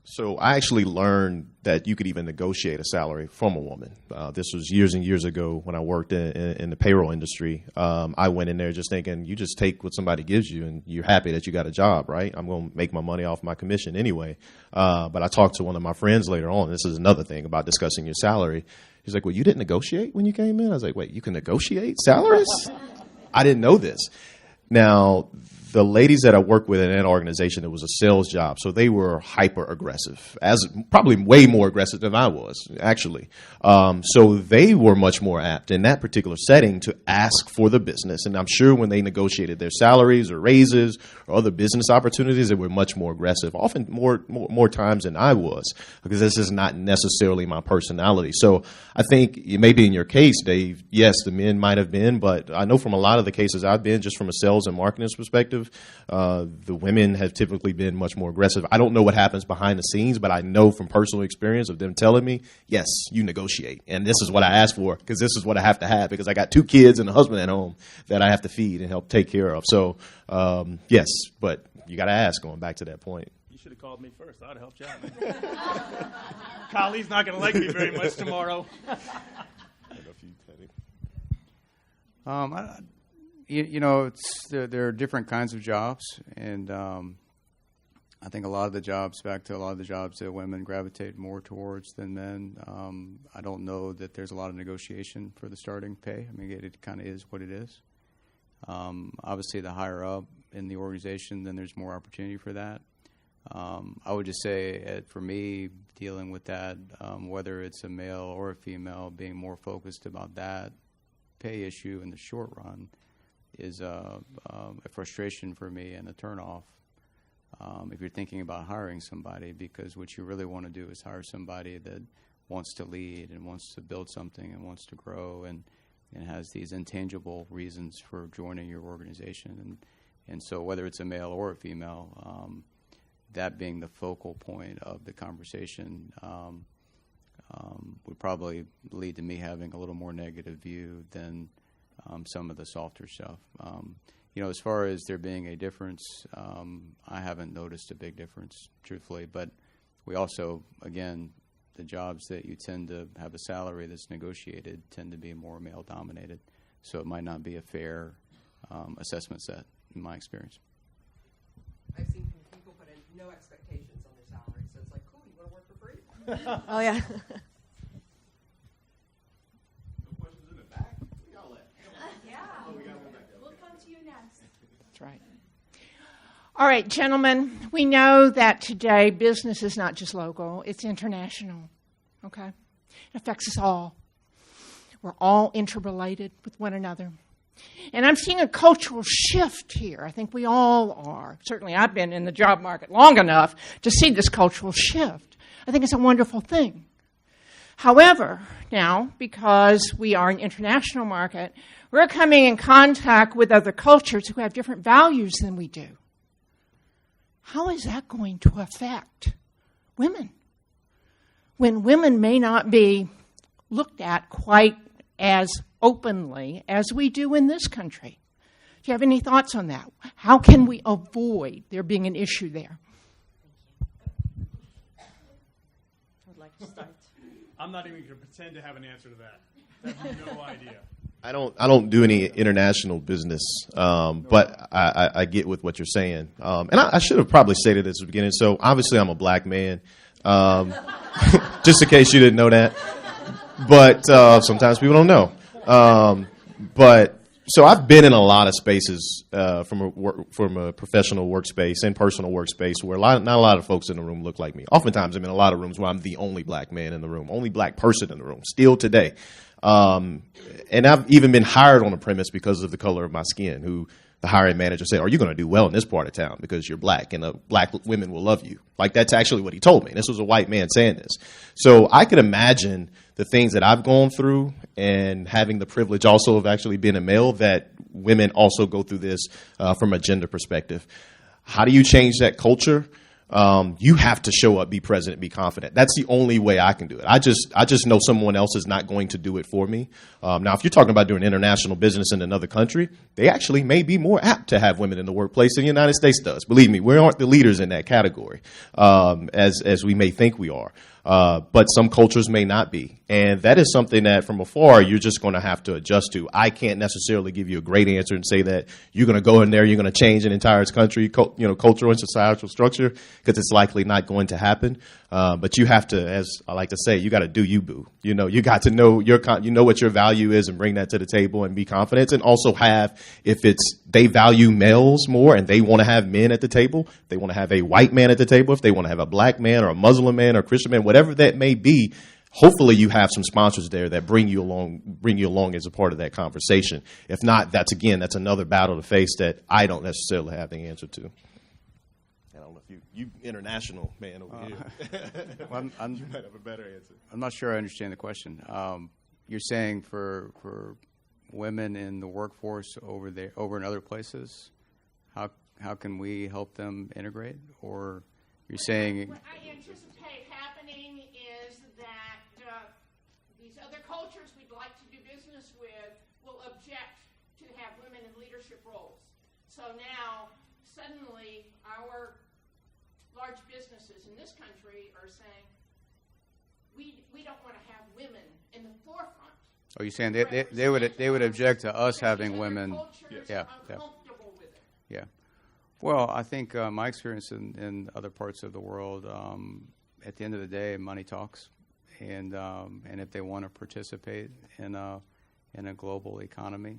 So I actually learned that you could even negotiate a salary from a woman. This was years and years ago when I worked in the payroll industry. I went in there just thinking, you just take what somebody gives you and you're happy that you got a job, right? I'm going to make my money off my commission anyway. But I talked to one of my friends later on. This is another thing about discussing your salary. He's like, well, you didn't negotiate when you came in? I was like, wait, you can negotiate salaries? I didn't know this. Now, the ladies that I worked with in that organization, it was a sales job, so they were hyper aggressive, as probably way more aggressive than I was, actually. So they were much more apt in that particular setting to ask for the business. And I'm sure when they negotiated their salaries or raises or other business opportunities, they were much more aggressive, often more times than I was, because this is not necessarily my personality. So I think maybe in your case, Dave, yes, the men might have been, but I know from a lot of the cases I've been, just from a sales and marketing perspective, the women have typically been much more aggressive. I don't know what happens behind the scenes, but I know from personal experience of them telling me, yes, you negotiate. And this is what I asked for, because this is what I have to have, because I got 2 kids and a husband at home that I have to feed and help take care of. So, yes, but you got to ask, going back to that point. You should have called me first. I would have helped you out, man. Kylie's not going to like me very much tomorrow. There are different kinds of jobs, and I think a lot of the jobs that women gravitate more towards than men. I don't know that there's a lot of negotiation for the starting pay. I mean, it kind of is what it is. Obviously, the higher up in the organization, then there's more opportunity for that. I would just say, for me, dealing with that, whether it's a male or a female, being more focused about that pay issue in the short run is a frustration for me and a turnoff if you're thinking about hiring somebody, because what you really want to do is hire somebody that wants to lead and wants to build something and wants to grow and has these intangible reasons for joining your organization. And so whether it's a male or a female, that being the focal point of the conversation would probably lead to me having a little more negative view than some of the softer stuff. As far as there being a difference, I haven't noticed a big difference, truthfully. But we also, again, the jobs that you tend to have a salary that's negotiated tend to be more male-dominated. So it might not be a fair assessment set, in my experience. I've seen people put in no expectations on their salary, so it's like, cool, you want to work for free? Oh, yeah. That's right. All right, gentlemen, we know that today business is not just local, it's international, okay? It affects us all. We're all interrelated with one another. And I'm seeing a cultural shift here. I think we all are. Certainly I've been in the job market long enough to see this cultural shift. I think it's a wonderful thing. However, now, because we are an international market, we're coming in contact with other cultures who have different values than we do. How is that going to affect women? When women may not be looked at quite as openly as we do in this country. Do you have any thoughts on that? How can we avoid there being an issue there? I would like to start. I'm not even going to pretend to have an answer to that. I have no idea. I don't do any international business, but I get with what you're saying. And I should have probably stated this at the beginning. So obviously I'm a black man, just in case you didn't know that. But sometimes people don't know. But so I've been in a lot of spaces from a professional workspace and personal workspace where not a lot of folks in the room look like me. Oftentimes I'm in a lot of rooms where I'm the only black man in the room, only black person in the room, still today. And I've even been hired on a premise because of the color of my skin, who the hiring manager said, are you going to do well in this part of town because you're black and black women will love you? Like, that's actually what he told me. This was a white man saying this. So I could imagine the things that I've gone through and having the privilege also of actually being a male, that women also go through this from a gender perspective. How do you change that culture? You have to show up, be present, be confident. That's the only way I can do it. I just know someone else is not going to do it for me. Now, if you're talking about doing international business in another country, they actually may be more apt to have women in the workplace than the United States does. Believe me, we aren't the leaders in that category, as we may think we are. But some cultures may not be. And that is something that from afar you're just going to have to adjust to. I can't necessarily give you a great answer and say that you're going to go in there, you're going to change an entire country, cultural and societal structure, because it's likely not going to happen. But you have to, as I like to say, you got to do you, boo. You know, you got to know what your value is and bring that to the table and be confident. And also have, if they value males more and they want to have men at the table, they want to have a white man at the table, if they want to have a black man or a Muslim man or a Christian man, whatever that may be, hopefully you have some sponsors there that bring you along as a part of that conversation. If not, that's another battle to face that I don't necessarily have the answer to. I don't know if you international man over here. Well, you might have a better answer. I'm not sure I understand the question. You're saying for women in the workforce over in other places, how can we help them integrate? Or you're saying what I anticipate happening is that these other cultures we'd like to do business with will object to have women in leadership roles. So now suddenly our large businesses in this country are saying we don't want to have women in the forefront. are you saying they would object to us having women? Yeah. Yeah. Yeah. Well, I think my experience in other parts of the world, at the end of the day, money talks, and if they want to participate in a global economy,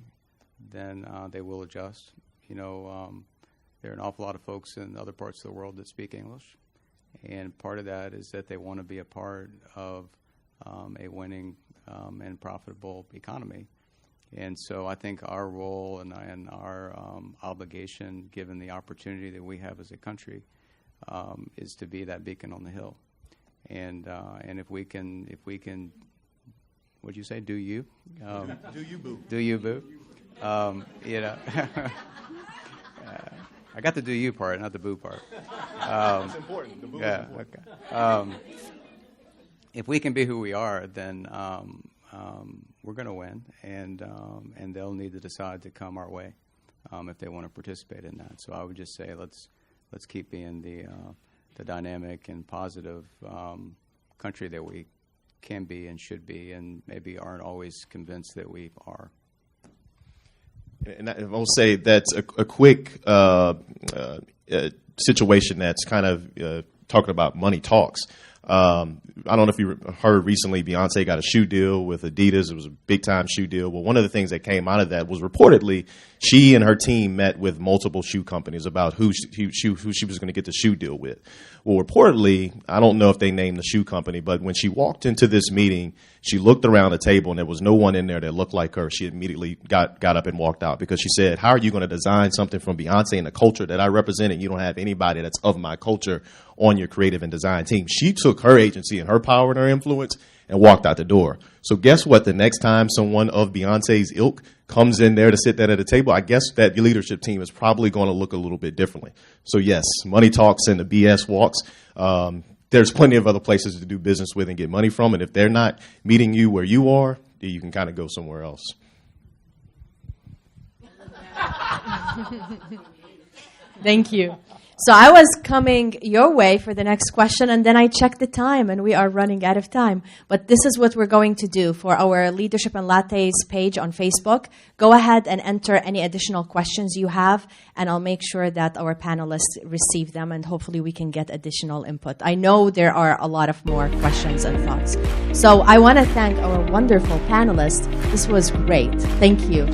then they will adjust. You know, there are an awful lot of folks in other parts of the world that speak English, and part of that is that they want to be a part of a winning and profitable economy. And so I think our role and our obligation, given the opportunity that we have as a country, is to be that beacon on the hill. And if we can, what'd you say? Do you? Do you, boo? Do you, boo? You know, I got the do you part, not the boo part. That's important. The boo is important. Okay. If we can be who we are, then we're going to win, and they'll need to decide to come our way if they want to participate in that. So I would just say let's keep being the dynamic and positive country that we can be and should be, and maybe aren't always convinced that we are. And I will say that's a quick situation that's kind of talking about money talks. I don't know if you heard recently, Beyonce got a shoe deal with Adidas. It was a big-time shoe deal. Well, one of the things that came out of that was reportedly she and her team met with multiple shoe companies about who she was going to get the shoe deal with. Well, reportedly, I don't know if they named the shoe company, but when she walked into this meeting, she looked around the table, and there was no one in there that looked like her. She immediately got up and walked out because she said, how are you going to design something from Beyonce and the culture that I represent, and you don't have anybody that's of my culture on your creative and design team? She took her agency and her power and her influence and walked out the door. So guess what? The next time someone of Beyonce's ilk comes in there to sit down at a table, I guess that your leadership team is probably going to look a little bit differently. So yes, money talks and the BS walks. There's plenty of other places to do business with and get money from. And if they're not meeting you where you are, you can kind of go somewhere else. Thank you. So I was coming your way for the next question, and then I checked the time, and we are running out of time. But this is what we're going to do for our Leadership and Lattes page on Facebook. Go ahead and enter any additional questions you have, and I'll make sure that our panelists receive them, and hopefully we can get additional input. I know there are a lot of more questions and thoughts. So I want to thank our wonderful panelists. This was great. Thank you.